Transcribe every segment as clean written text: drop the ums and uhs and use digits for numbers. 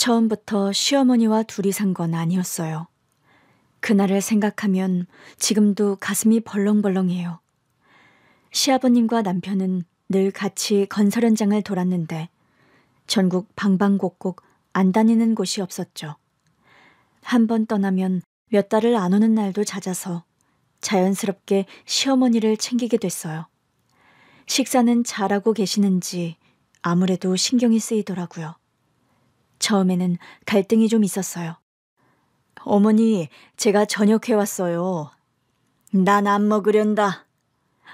처음부터 시어머니와 둘이 산 건 아니었어요. 그날을 생각하면 지금도 가슴이 벌렁벌렁해요. 시아버님과 남편은 늘 같이 건설 현장을 돌았는데 전국 방방곡곡 안 다니는 곳이 없었죠. 한 번 떠나면 몇 달을 안 오는 날도 잦아서 자연스럽게 시어머니를 챙기게 됐어요. 식사는 잘하고 계시는지 아무래도 신경이 쓰이더라고요. 처음에는 갈등이 좀 있었어요. 어머니, 제가 저녁 해왔어요. 난 안 먹으련다.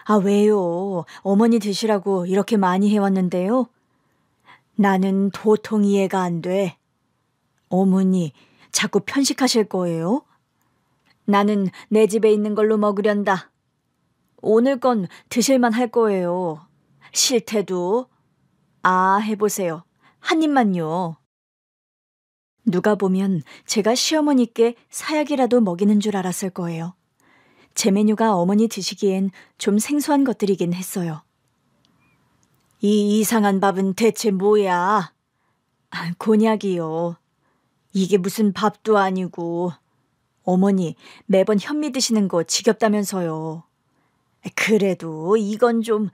아, 왜요? 어머니 드시라고 이렇게 많이 해왔는데요. 나는 도통 이해가 안 돼. 어머니, 자꾸 편식하실 거예요? 나는 내 집에 있는 걸로 먹으련다. 오늘 건 드실만 할 거예요. 싫대도. 아, 해보세요. 한 입만요. 누가 보면 제가 시어머니께 사약이라도 먹이는 줄 알았을 거예요. 제 메뉴가 어머니 드시기엔 좀 생소한 것들이긴 했어요. 이 이상한 밥은 대체 뭐야? 아, 곤약이요. 이게 무슨 밥도 아니고. 어머니, 매번 현미 드시는 거 지겹다면서요. 그래도 이건 좀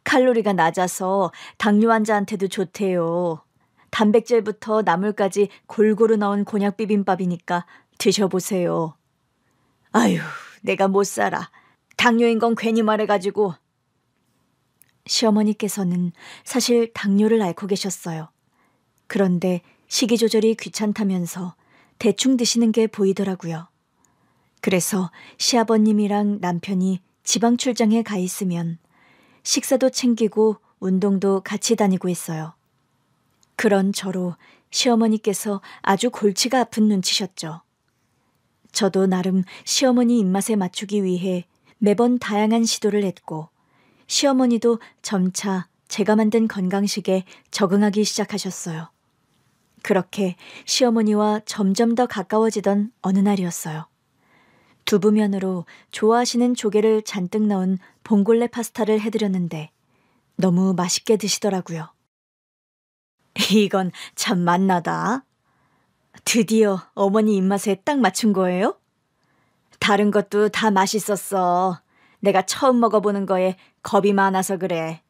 칼로리가 낮아서 당뇨 환자한테도 좋대요. 단백질부터 나물까지 골고루 넣은 곤약 비빔밥이니까 드셔보세요. 아유, 내가 못 살아. 당뇨인 건 괜히 말해가지고. 시어머니께서는 사실 당뇨를 앓고 계셨어요. 그런데 식이 조절이 귀찮다면서 대충 드시는 게 보이더라고요. 그래서 시아버님이랑 남편이 지방 출장에 가 있으면 식사도 챙기고 운동도 같이 다니고 있어요. 그런 저로 시어머니께서 아주 골치가 아픈 눈치셨죠. 저도 나름 시어머니 입맛에 맞추기 위해 매번 다양한 시도를 했고 시어머니도 점차 제가 만든 건강식에 적응하기 시작하셨어요. 그렇게 시어머니와 점점 더 가까워지던 어느 날이었어요. 두부면으로 좋아하시는 조개를 잔뜩 넣은 봉골레 파스타를 해드렸는데 너무 맛있게 드시더라고요. 이건 참 맛나다. 드디어 어머니 입맛에 딱 맞춘 거예요? 다른 것도 다 맛있었어. 내가 처음 먹어보는 거에 겁이 많아서 그래.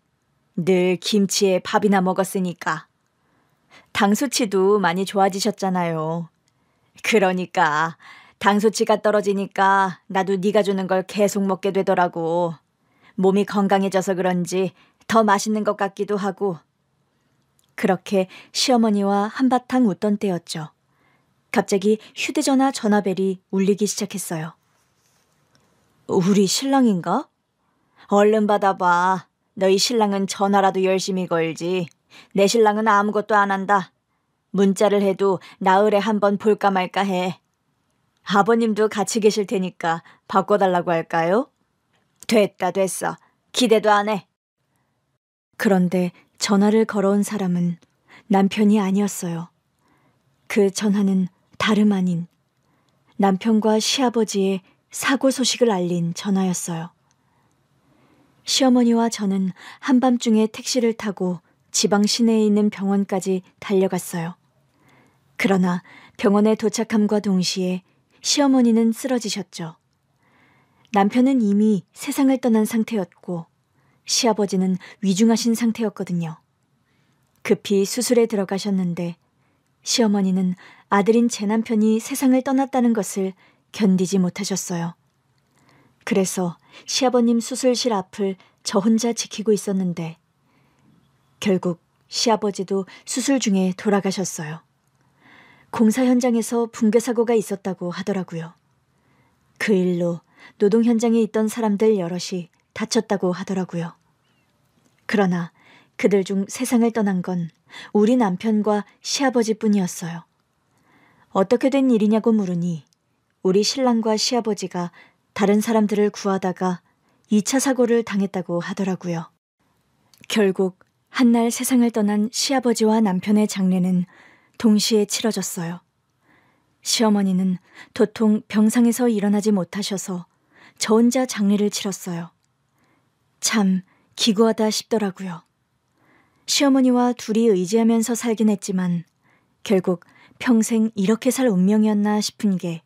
늘 김치에 밥이나 먹었으니까. 당 수치도 많이 좋아지셨잖아요. 그러니까 당 수치가 떨어지니까 나도 네가 주는 걸 계속 먹게 되더라고. 몸이 건강해져서 그런지 더 맛있는 것 같기도 하고. 그렇게 시어머니와 한바탕 웃던 때였죠. 갑자기 휴대전화 전화벨이 울리기 시작했어요. 우리 신랑인가? 얼른 받아봐. 너희 신랑은 전화라도 열심히 걸지. 내 신랑은 아무것도 안 한다. 문자를 해도 나흘에 한 번 볼까 말까 해. 아버님도 같이 계실 테니까 바꿔달라고 할까요? 됐어. 기대도 안 해. 그런데 전화를 걸어온 사람은 남편이 아니었어요. 그 전화는 다름 아닌 남편과 시아버지의 사고 소식을 알린 전화였어요. 시어머니와 저는 한밤중에 택시를 타고 지방 시내에 있는 병원까지 달려갔어요. 그러나 병원에 도착함과 동시에 시어머니는 쓰러지셨죠. 남편은 이미 세상을 떠난 상태였고 시아버지는 위중하신 상태였거든요. 급히 수술에 들어가셨는데 시어머니는 아들인 제 남편이 세상을 떠났다는 것을 견디지 못하셨어요. 그래서 시아버님 수술실 앞을 저 혼자 지키고 있었는데 결국 시아버지도 수술 중에 돌아가셨어요. 공사 현장에서 붕괴 사고가 있었다고 하더라고요. 그 일로 노동 현장에 있던 사람들 여럿이 다쳤다고 하더라고요. 그러나 그들 중 세상을 떠난 건 우리 남편과 시아버지뿐이었어요. 어떻게 된 일이냐고 물으니 우리 신랑과 시아버지가 다른 사람들을 구하다가 2차 사고를 당했다고 하더라고요. 결국 한날 세상을 떠난 시아버지와 남편의 장례는 동시에 치러졌어요. 시어머니는 도통 병상에서 일어나지 못하셔서 저 혼자 장례를 치렀어요. 참 기구하다 싶더라고요. 시어머니와 둘이 의지하면서 살긴 했지만 결국 평생 이렇게 살 운명이었나 싶은 게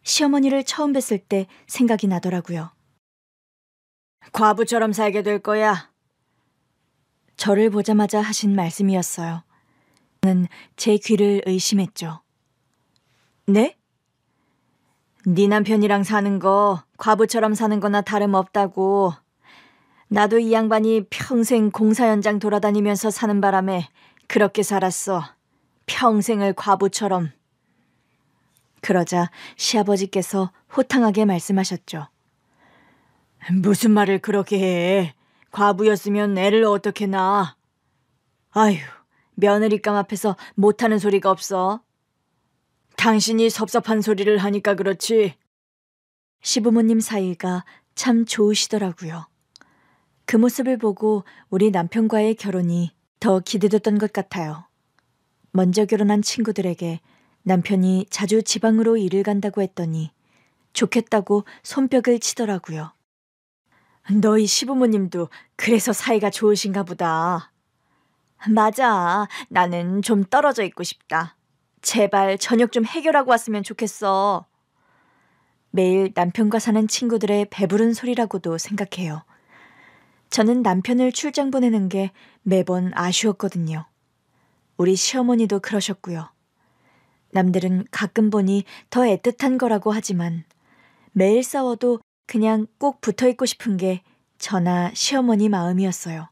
시어머니를 처음 뵀을 때 생각이 나더라고요. 과부처럼 살게 될 거야. 저를 보자마자 하신 말씀이었어요. 저는 제 귀를 의심했죠. 네? 네 남편이랑 사는 거 과부처럼 사는 거나 다름없다고. 나도 이 양반이 평생 공사 현장 돌아다니면서 사는 바람에 그렇게 살았어. 평생을 과부처럼. 그러자 시아버지께서 호탕하게 말씀하셨죠. 무슨 말을 그렇게 해. 과부였으면 애를 어떻게 낳아. 아휴, 며느리감 앞에서 못하는 소리가 없어. 당신이 섭섭한 소리를 하니까 그렇지. 시부모님 사이가 참 좋으시더라고요. 그 모습을 보고 우리 남편과의 결혼이 더 기대됐던 것 같아요. 먼저 결혼한 친구들에게 남편이 자주 지방으로 일을 간다고 했더니 좋겠다고 손뼉을 치더라고요. 너희 시부모님도 그래서 사이가 좋으신가 보다. 맞아. 나는 좀 떨어져 있고 싶다. 제발 저녁 좀 해결하고 왔으면 좋겠어. 매일 남편과 사는 친구들의 배부른 소리라고도 생각해요. 저는 남편을 출장 보내는 게 매번 아쉬웠거든요. 우리 시어머니도 그러셨고요. 남들은 가끔 보니 더 애틋한 거라고 하지만 매일 싸워도 그냥 꼭 붙어있고 싶은 게 저나 시어머니 마음이었어요.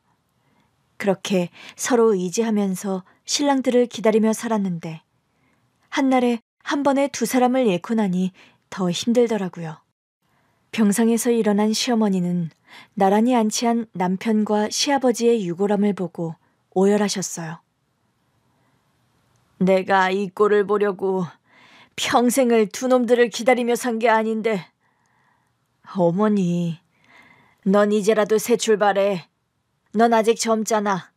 그렇게 서로 의지하면서 신랑들을 기다리며 살았는데 한날에 한 번에 두 사람을 잃고 나니 더 힘들더라고요. 병상에서 일어난 시어머니는 나란히 안치한 남편과 시아버지의 유골함을 보고 오열하셨어요. 내가 이 꼴을 보려고 평생을 두 놈들을 기다리며 산 게 아닌데. 어머니, 넌 이제라도 새 출발해. 넌 아직 젊잖아.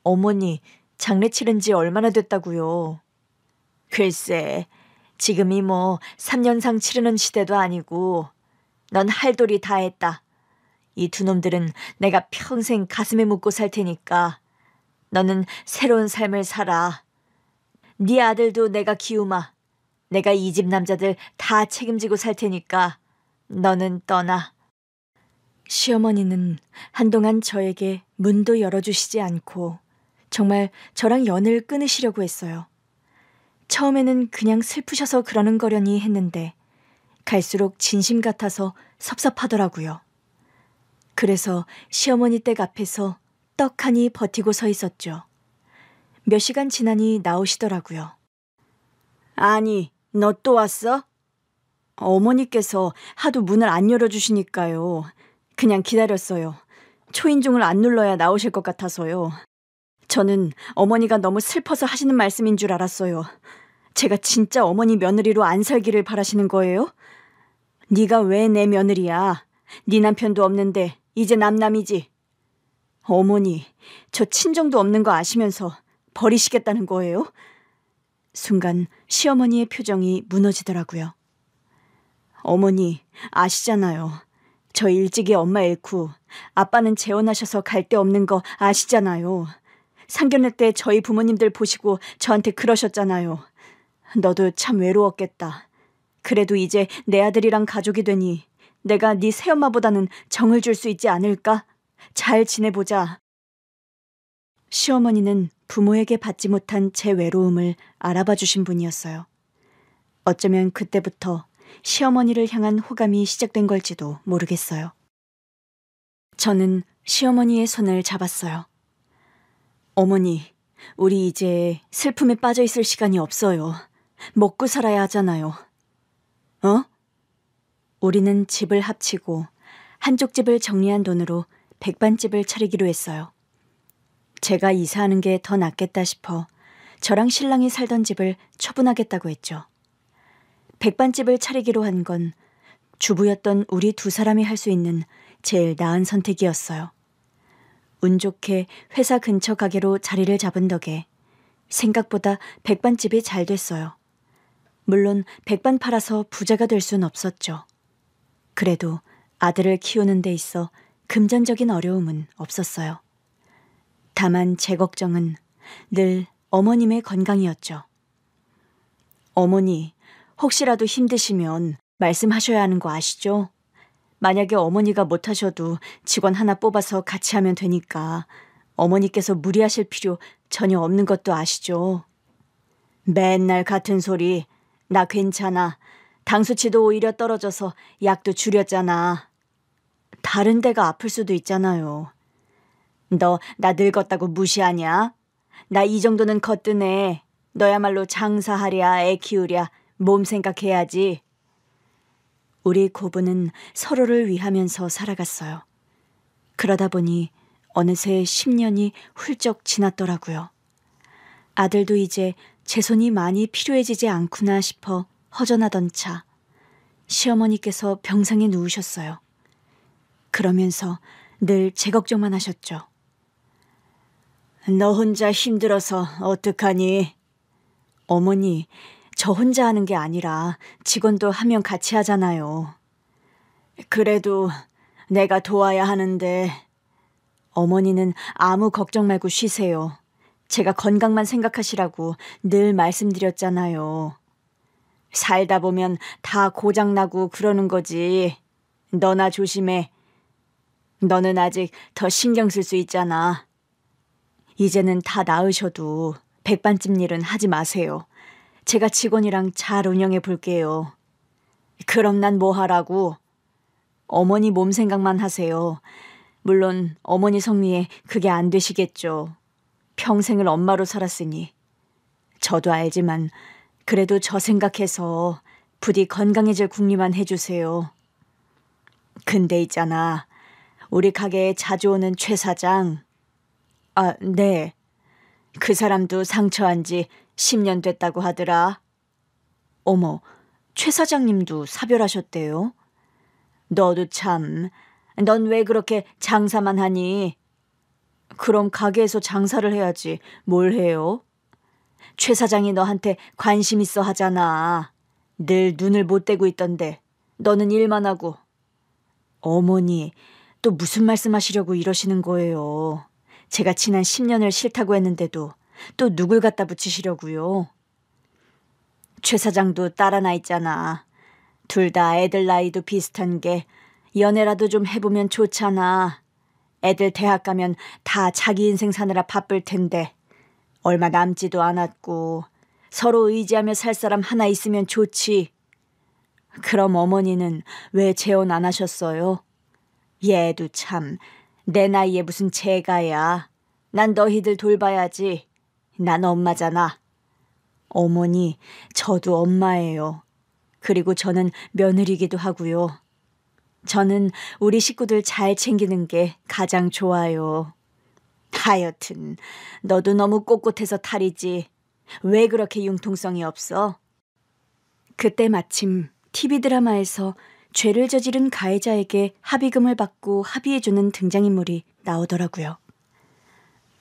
어머니, 장례 치른 지 얼마나 됐다고요? 글쎄, 지금이 뭐 3년상 치르는 시대도 아니고 넌 할 도리 다 했다. 이 두 놈들은 내가 평생 가슴에 묻고 살 테니까 너는 새로운 삶을 살아. 네 아들도 내가 키우마. 내가 이 집 남자들 다 책임지고 살 테니까 너는 떠나. 시어머니는 한동안 저에게 문도 열어주시지 않고 정말 저랑 연을 끊으시려고 했어요. 처음에는 그냥 슬프셔서 그러는 거려니 했는데 갈수록 진심 같아서 섭섭하더라고요. 그래서 시어머니 댁 앞에서 떡하니 버티고 서 있었죠. 몇 시간 지나니 나오시더라고요. 아니, 너 또 왔어? 어머니께서 하도 문을 안 열어주시니까요. 그냥 기다렸어요. 초인종을 안 눌러야 나오실 것 같아서요. 저는 어머니가 너무 슬퍼서 하시는 말씀인 줄 알았어요. 제가 진짜 어머니 며느리로 안 살기를 바라시는 거예요? 네가 왜 내 며느리야? 네 남편도 없는데 이제 남남이지. 어머니, 저 친정도 없는 거 아시면서 버리시겠다는 거예요? 순간 시어머니의 표정이 무너지더라고요. 어머니, 아시잖아요. 저 일찍이 엄마 잃고 아빠는 재혼하셔서 갈 데 없는 거 아시잖아요. 상견례 때 저희 부모님들 보시고 저한테 그러셨잖아요. 너도 참 외로웠겠다. 그래도 이제 내 아들이랑 가족이 되니 내가 네 새엄마보다는 정을 줄 수 있지 않을까? 잘 지내보자. 시어머니는 부모에게 받지 못한 제 외로움을 알아봐 주신 분이었어요. 어쩌면 그때부터 시어머니를 향한 호감이 시작된 걸지도 모르겠어요. 저는 시어머니의 손을 잡았어요. 어머니, 우리 이제 슬픔에 빠져 있을 시간이 없어요. 먹고 살아야 하잖아요. 어? 우리는 집을 합치고 한쪽 집을 정리한 돈으로 백반집을 차리기로 했어요. 제가 이사하는 게 더 낫겠다 싶어 저랑 신랑이 살던 집을 처분하겠다고 했죠. 백반집을 차리기로 한 건 주부였던 우리 두 사람이 할 수 있는 제일 나은 선택이었어요. 운 좋게 회사 근처 가게로 자리를 잡은 덕에 생각보다 백반집이 잘 됐어요. 물론 백반 팔아서 부자가 될 순 없었죠. 그래도 아들을 키우는 데 있어 금전적인 어려움은 없었어요. 다만 제 걱정은 늘 어머님의 건강이었죠. 어머니, 혹시라도 힘드시면 말씀하셔야 하는 거 아시죠? 만약에 어머니가 못하셔도 직원 하나 뽑아서 같이 하면 되니까 어머니께서 무리하실 필요 전혀 없는 것도 아시죠? 맨날 같은 소리. 나 괜찮아. 당 수치도 오히려 떨어져서 약도 줄였잖아. 다른 데가 아플 수도 있잖아요. 너 나 늙었다고 무시하냐? 나 이 정도는 거뜬해. 너야말로 장사하랴 애 키우랴 몸 생각해야지. 우리 고부는 서로를 위하면서 살아갔어요. 그러다 보니 어느새 10년이 훌쩍 지났더라고요. 아들도 이제 제 손이 많이 필요해지지 않구나 싶어 허전하던 차, 시어머니께서 병상에 누우셨어요. 그러면서 늘 제 걱정만 하셨죠. 너 혼자 힘들어서 어떡하니? 어머니, 저 혼자 하는 게 아니라 직원도 한 명 같이 하잖아요. 그래도 내가 도와야 하는데. 어머니는 아무 걱정 말고 쉬세요. 제가 건강만 생각하시라고 늘 말씀드렸잖아요. 살다 보면 다 고장나고 그러는 거지. 너나 조심해. 너는 아직 더 신경 쓸 수 있잖아. 이제는 다 나으셔도 백반집 일은 하지 마세요. 제가 직원이랑 잘 운영해 볼게요. 그럼 난 뭐 하라고? 어머니 몸 생각만 하세요. 물론 어머니 성미에 그게 안 되시겠죠. 평생을 엄마로 살았으니. 저도 알지만 그래도 저 생각해서 부디 건강해질 궁리만 해주세요. 근데 있잖아. 우리 가게에 자주 오는 최 사장. 아, 네. 그 사람도 상처한 지 10년 됐다고 하더라. 어머, 최 사장님도 사별하셨대요? 너도 참, 넌 왜 그렇게 장사만 하니? 그럼 가게에서 장사를 해야지 뭘 해요? 최 사장이 너한테 관심 있어 하잖아. 늘 눈을 못 떼고 있던데 너는 일만 하고. 어머니, 또 무슨 말씀하시려고 이러시는 거예요? 제가 지난 10년을 싫다고 했는데도 또 누굴 갖다 붙이시려고요? 최 사장도 딸 하나 있잖아. 둘 다 애들 나이도 비슷한 게 연애라도 좀 해보면 좋잖아. 애들 대학 가면 다 자기 인생 사느라 바쁠 텐데 얼마 남지도 않았고 서로 의지하며 살 사람 하나 있으면 좋지. 그럼 어머니는 왜 재혼 안 하셨어요? 얘도 참, 내 나이에 무슨 재가야. 난 너희들 돌봐야지. 난 엄마잖아. 어머니, 저도 엄마예요. 그리고 저는 며느리기도 하고요. 저는 우리 식구들 잘 챙기는 게 가장 좋아요. 하여튼 너도 너무 꼿꼿해서 탈이지. 왜 그렇게 융통성이 없어? 그때 마침 TV 드라마에서 죄를 저지른 가해자에게 합의금을 받고 합의해주는 등장인물이 나오더라고요.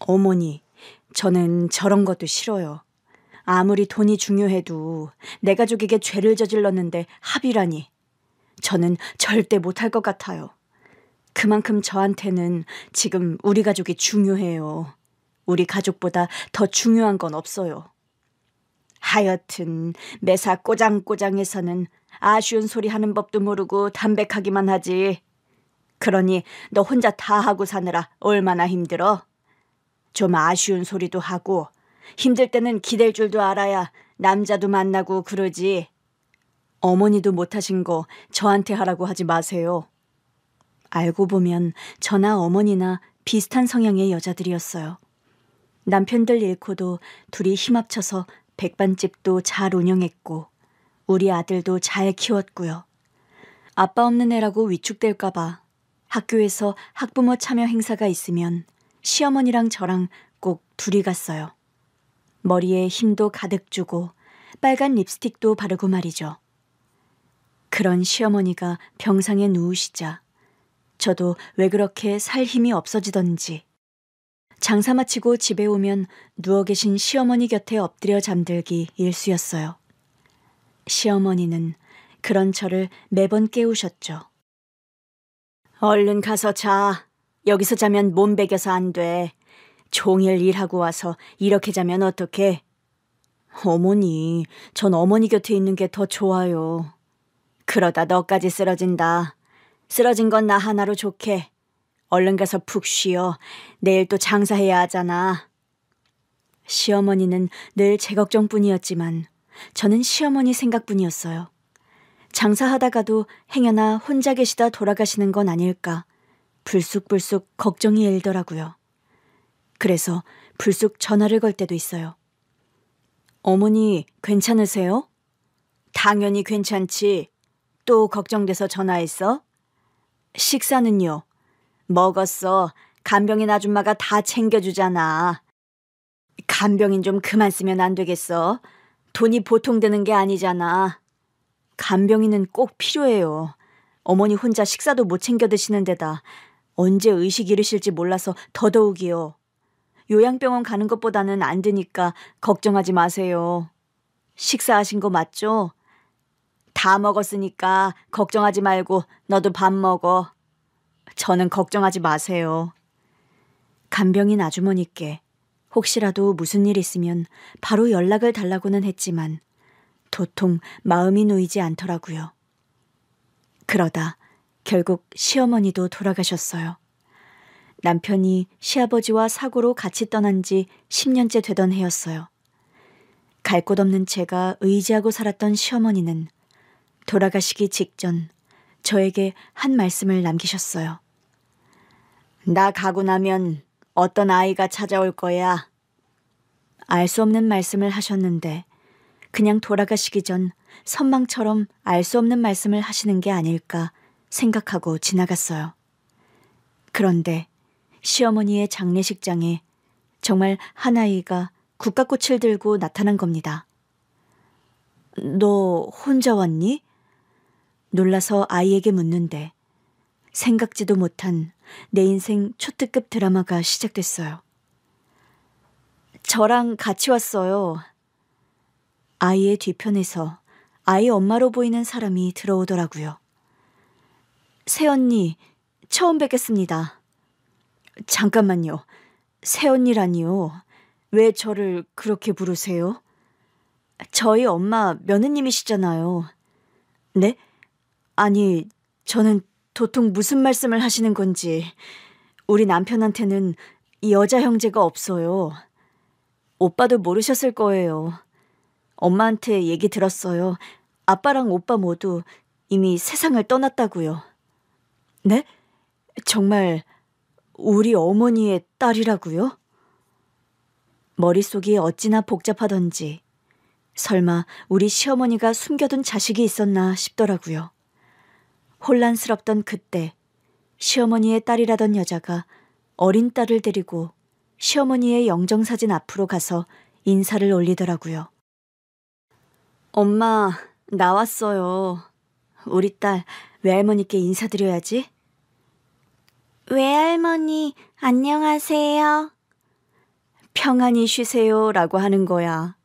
어머니, 저는 저런 것도 싫어요. 아무리 돈이 중요해도 내 가족에게 죄를 저질렀는데 합의라니. 저는 절대 못할 것 같아요. 그만큼 저한테는 지금 우리 가족이 중요해요. 우리 가족보다 더 중요한 건 없어요. 하여튼 매사 꼬장꼬장해서는 아쉬운 소리 하는 법도 모르고 담백하기만 하지. 그러니 너 혼자 다 하고 사느라 얼마나 힘들어? 좀 아쉬운 소리도 하고 힘들 때는 기댈 줄도 알아야 남자도 만나고 그러지. 어머니도 못하신 거 저한테 하라고 하지 마세요. 알고 보면 저나 어머니나 비슷한 성향의 여자들이었어요. 남편들 잃고도 둘이 힘합쳐서 백반집도 잘 운영했고 우리 아들도 잘 키웠고요. 아빠 없는 애라고 위축될까 봐 학교에서 학부모 참여 행사가 있으면 시어머니랑 저랑 꼭 둘이 갔어요. 머리에 힘도 가득 주고 빨간 립스틱도 바르고 말이죠. 그런 시어머니가 병상에 누우시자 저도 왜 그렇게 살 힘이 없어지던지 장사 마치고 집에 오면 누워 계신 시어머니 곁에 엎드려 잠들기 일쑤였어요. 시어머니는 그런 저를 매번 깨우셨죠. 얼른 가서 자. 여기서 자면 몸 베겨서 안 돼. 종일 일하고 와서 이렇게 자면 어떡해? 어머니, 전 어머니 곁에 있는 게 더 좋아요. 그러다 너까지 쓰러진다. 쓰러진 건 나 하나로 좋게. 얼른 가서 푹 쉬어. 내일 또 장사해야 하잖아. 시어머니는 늘 제 걱정뿐이었지만 저는 시어머니 생각뿐이었어요. 장사하다가도 행여나 혼자 계시다 돌아가시는 건 아닐까 불쑥불쑥 걱정이 일더라고요. 그래서 불쑥 전화를 걸 때도 있어요. 어머니 괜찮으세요? 당연히 괜찮지. 또 걱정돼서 전화했어? 식사는요? 먹었어. 간병인 아줌마가 다 챙겨주잖아. 간병인 좀 그만 쓰면 안 되겠어? 돈이 보통 드는 게 아니잖아. 간병인은 꼭 필요해요. 어머니 혼자 식사도 못 챙겨 드시는 데다 언제 의식 잃으실지 몰라서 더더욱이요. 요양병원 가는 것보다는 안 드니까 걱정하지 마세요. 식사하신 거 맞죠? 다 먹었으니까 걱정하지 말고 너도 밥 먹어. 저는 걱정하지 마세요. 간병인 아주머니께 혹시라도 무슨 일 있으면 바로 연락을 달라고는 했지만 도통 마음이 놓이지 않더라고요. 그러다 결국 시어머니도 돌아가셨어요. 남편이 시아버지와 사고로 같이 떠난 지 10년째 되던 해였어요. 갈 곳 없는 제가 의지하고 살았던 시어머니는 돌아가시기 직전 저에게 한 말씀을 남기셨어요. 나 가고 나면 어떤 아이가 찾아올 거야. 알 수 없는 말씀을 하셨는데 그냥 돌아가시기 전 선망처럼 알 수 없는 말씀을 하시는 게 아닐까 생각하고 지나갔어요. 그런데 시어머니의 장례식장에 정말 한 아이가 국화꽃을 들고 나타난 겁니다. 너 혼자 왔니? 놀라서 아이에게 묻는데 생각지도 못한 내 인생 초특급 드라마가 시작됐어요. 저랑 같이 왔어요. 아이의 뒤편에서 아이 엄마로 보이는 사람이 들어오더라고요. 새언니, 처음 뵙겠습니다. 잠깐만요. 새언니라니요. 왜 저를 그렇게 부르세요? 저희 엄마 며느님이시잖아요. 네? 아니, 저는 도통 무슨 말씀을 하시는 건지. 우리 남편한테는 여자 형제가 없어요. 오빠도 모르셨을 거예요. 엄마한테 얘기 들었어요. 아빠랑 오빠 모두 이미 세상을 떠났다고요. 네? 정말 우리 어머니의 딸이라고요? 머릿속이 어찌나 복잡하던지 설마 우리 시어머니가 숨겨둔 자식이 있었나 싶더라고요. 혼란스럽던 그때 시어머니의 딸이라던 여자가 어린 딸을 데리고 시어머니의 영정사진 앞으로 가서 인사를 올리더라고요. 엄마, 나왔어요. 우리 딸 외할머니께 인사드려야지. 외할머니, 안녕하세요. 평안히 쉬세요라고 하는 거야.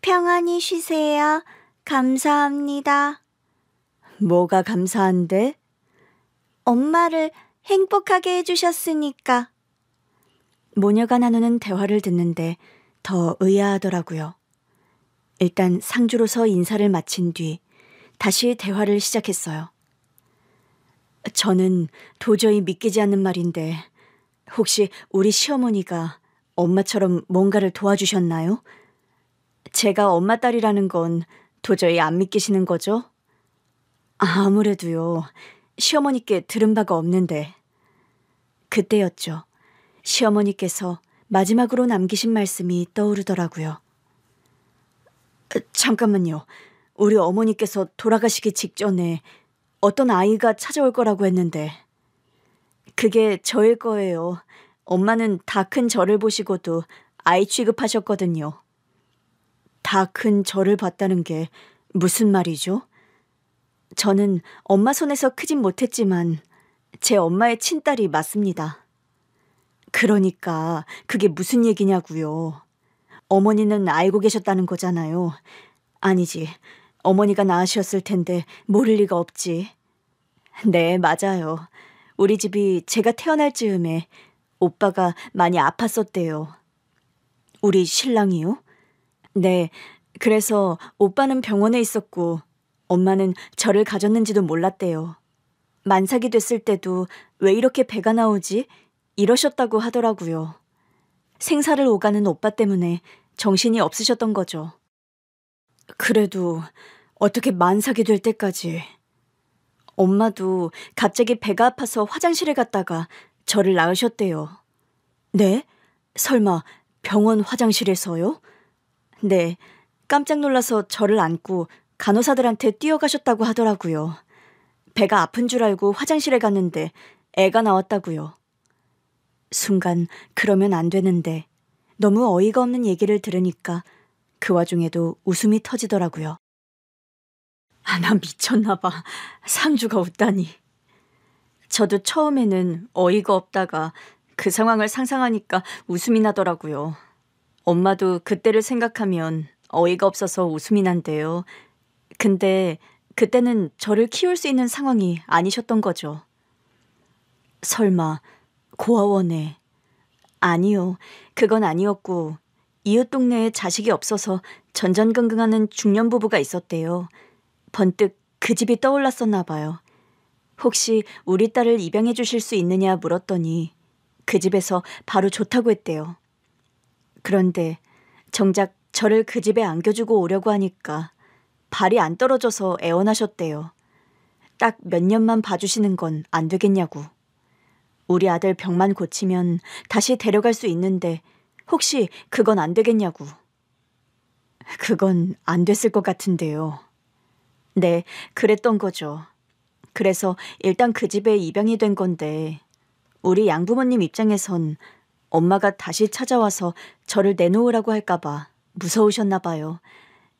평안히 쉬세요. 감사합니다. 뭐가 감사한데? 엄마를 행복하게 해주셨으니까. 모녀가 나누는 대화를 듣는데 더 의아하더라고요. 일단 상주로서 인사를 마친 뒤 다시 대화를 시작했어요. 저는 도저히 믿기지 않는 말인데 혹시 우리 시어머니가 엄마처럼 뭔가를 도와주셨나요? 제가 엄마 딸이라는 건 도저히 안 믿기시는 거죠? 아무래도요. 시어머니께 들은 바가 없는데. 그때였죠. 시어머니께서 마지막으로 남기신 말씀이 떠오르더라고요. 잠깐만요. 우리 어머니께서 돌아가시기 직전에 어떤 아이가 찾아올 거라고 했는데 그게 저일 거예요. 엄마는 다 큰 저를 보시고도 아이 취급하셨거든요. 다 큰 저를 봤다는 게 무슨 말이죠? 저는 엄마 손에서 크진 못했지만 제 엄마의 친딸이 맞습니다. 그러니까 그게 무슨 얘기냐고요. 어머니는 알고 계셨다는 거잖아요. 아니지, 어머니가 낳으셨을 텐데 모를 리가 없지. 네, 맞아요. 우리 집이 제가 태어날 즈음에 오빠가 많이 아팠었대요. 우리 신랑이요? 네, 그래서 오빠는 병원에 있었고 엄마는 저를 가졌는지도 몰랐대요. 만삭이 됐을 때도 왜 이렇게 배가 나오지? 이러셨다고 하더라고요. 생사를 오가는 오빠 때문에 정신이 없으셨던 거죠. 그래도 어떻게 만삭이 될 때까지. 엄마도 갑자기 배가 아파서 화장실에 갔다가 저를 낳으셨대요. 네? 설마 병원 화장실에서요? 네, 깜짝 놀라서 저를 안고 간호사들한테 뛰어가셨다고 하더라고요. 배가 아픈 줄 알고 화장실에 갔는데 애가 나왔다고요. 순간 그러면 안 되는데 너무 어이가 없는 얘기를 들으니까 그 와중에도 웃음이 터지더라고요. 나 미쳤나 봐. 상주가 웃다니. 저도 처음에는 어이가 없다가 그 상황을 상상하니까 웃음이 나더라고요. 엄마도 그때를 생각하면 어이가 없어서 웃음이 난대요. 근데 그때는 저를 키울 수 있는 상황이 아니셨던 거죠. 설마 고아원에. 아니요. 그건 아니었고 이웃 동네에 자식이 없어서 전전긍긍하는 중년 부부가 있었대요. 번뜩 그 집이 떠올랐었나 봐요. 혹시 우리 딸을 입양해 주실 수 있느냐 물었더니 그 집에서 바로 좋다고 했대요. 그런데 정작 저를 그 집에 안겨주고 오려고 하니까 발이 안 떨어져서 애원하셨대요. 딱 몇 년만 봐주시는 건 안 되겠냐고. 우리 아들 병만 고치면 다시 데려갈 수 있는데 혹시 그건 안 되겠냐고. 그건 안 됐을 것 같은데요. 네, 그랬던 거죠. 그래서 일단 그 집에 입양이 된 건데 우리 양부모님 입장에선 엄마가 다시 찾아와서 저를 내놓으라고 할까봐 무서우셨나 봐요.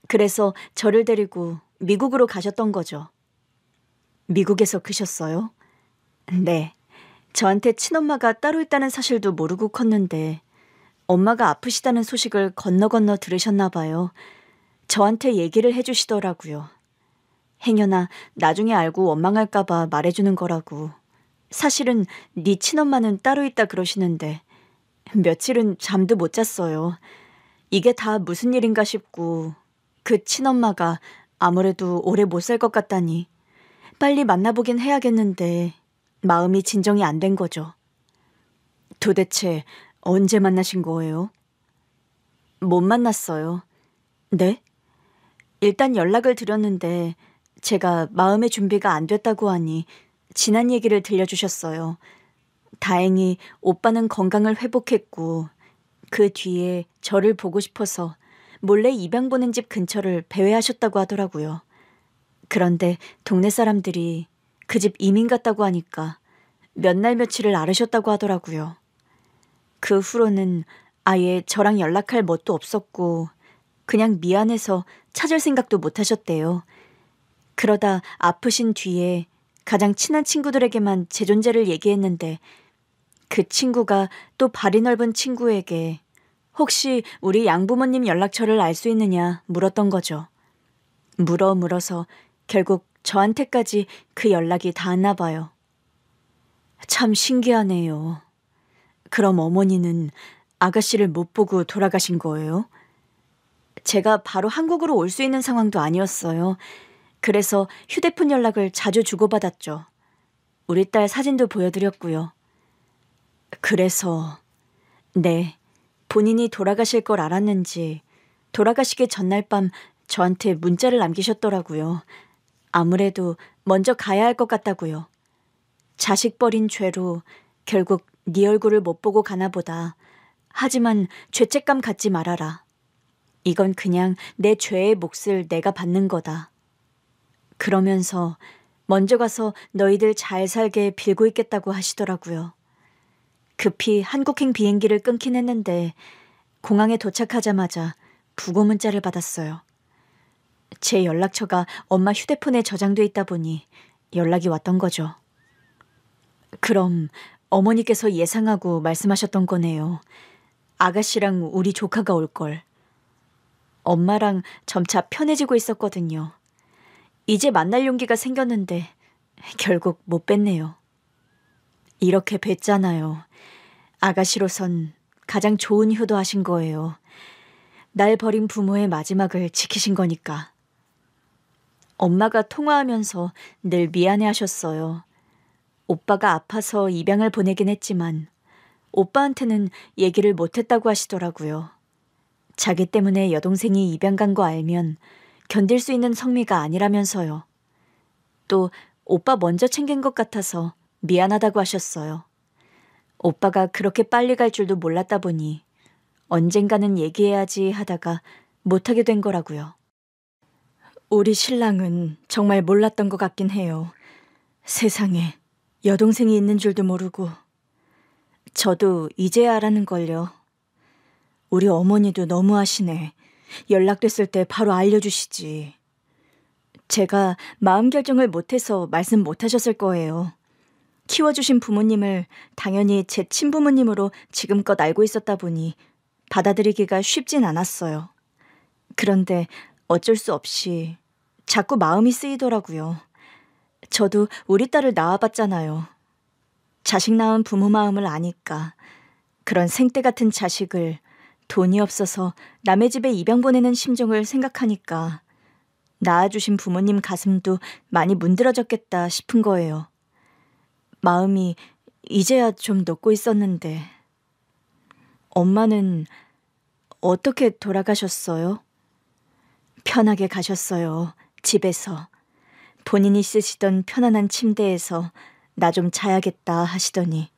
그래서 저를 데리고 미국으로 가셨던 거죠. 미국에서 크셨어요? 네. 저한테 친엄마가 따로 있다는 사실도 모르고 컸는데 엄마가 아프시다는 소식을 건너 들으셨나 봐요. 저한테 얘기를 해주시더라고요. 행여나 나중에 알고 원망할까봐 말해주는 거라고. 사실은 네 친엄마는 따로 있다 그러시는데 며칠은 잠도 못 잤어요. 이게 다 무슨 일인가 싶고 그 친엄마가 아무래도 오래 못 살 것 같다니 빨리 만나보긴 해야겠는데 마음이 진정이 안 된 거죠. 도대체 언제 만나신 거예요? 못 만났어요. 네? 일단 연락을 드렸는데 제가 마음의 준비가 안 됐다고 하니 지난 얘기를 들려주셨어요. 다행히 오빠는 건강을 회복했고 그 뒤에 저를 보고 싶어서 몰래 입양 보낸 집 근처를 배회하셨다고 하더라고요. 그런데 동네 사람들이 그 집 이민 갔다고 하니까 몇 날 며칠을 앓으셨다고 하더라고요. 그 후로는 아예 저랑 연락할 멋도 없었고 그냥 미안해서 찾을 생각도 못 하셨대요. 그러다 아프신 뒤에 가장 친한 친구들에게만 제 존재를 얘기했는데 그 친구가 또 발이 넓은 친구에게 혹시 우리 양부모님 연락처를 알 수 있느냐 물었던 거죠. 물어서 결국 저한테까지 그 연락이 닿았나 봐요. 참 신기하네요. 그럼 어머니는 아가씨를 못 보고 돌아가신 거예요? 제가 바로 한국으로 올 수 있는 상황도 아니었어요. 그래서 휴대폰 연락을 자주 주고받았죠. 우리 딸 사진도 보여드렸고요. 그래서 네, 본인이 돌아가실 걸 알았는지 돌아가시기 전날 밤 저한테 문자를 남기셨더라고요. 아무래도 먼저 가야 할 것 같다고요. 자식 버린 죄로 결국 네 얼굴을 못 보고 가나 보다. 하지만 죄책감 갖지 말아라. 이건 그냥 내 죄의 몫을 내가 받는 거다. 그러면서 먼저 가서 너희들 잘 살게 빌고 있겠다고 하시더라고요. 급히 한국행 비행기를 끊긴 했는데 공항에 도착하자마자 부고 문자를 받았어요. 제 연락처가 엄마 휴대폰에 저장돼 있다 보니 연락이 왔던 거죠. 그럼 어머니께서 예상하고 말씀하셨던 거네요. 아가씨랑 우리 조카가 올 걸. 엄마랑 점차 편해지고 있었거든요. 이제 만날 용기가 생겼는데 결국 못 뵀네요. 이렇게 뵀잖아요. 아가씨로선 가장 좋은 효도하신 거예요. 날 버린 부모의 마지막을 지키신 거니까. 엄마가 통화하면서 늘 미안해하셨어요. 오빠가 아파서 입양을 보내긴 했지만 오빠한테는 얘기를 못했다고 하시더라고요. 자기 때문에 여동생이 입양 간 거 알면 견딜 수 있는 성미가 아니라면서요. 또 오빠 먼저 챙긴 것 같아서 미안하다고 하셨어요. 오빠가 그렇게 빨리 갈 줄도 몰랐다 보니 언젠가는 얘기해야지 하다가 못하게 된 거라고요. 우리 신랑은 정말 몰랐던 것 같긴 해요. 세상에 여동생이 있는 줄도 모르고. 저도 이제야 알았는 걸요. 우리 어머니도 너무하시네. 연락됐을 때 바로 알려주시지. 제가 마음 결정을 못해서 말씀 못하셨을 거예요. 키워주신 부모님을 당연히 제 친부모님으로 지금껏 알고 있었다 보니 받아들이기가 쉽진 않았어요. 그런데 어쩔 수 없이 자꾸 마음이 쓰이더라고요. 저도 우리 딸을 낳아봤잖아요. 자식 낳은 부모 마음을 아니까. 그런 생떼 같은 자식을 돈이 없어서 남의 집에 입양 보내는 심정을 생각하니까 낳아주신 부모님 가슴도 많이 문드러졌겠다 싶은 거예요. 마음이 이제야 좀 녹고 있었는데. 엄마는 어떻게 돌아가셨어요? 편하게 가셨어요. 집에서. 본인이 쓰시던 편안한 침대에서 나 좀 자야겠다 하시더니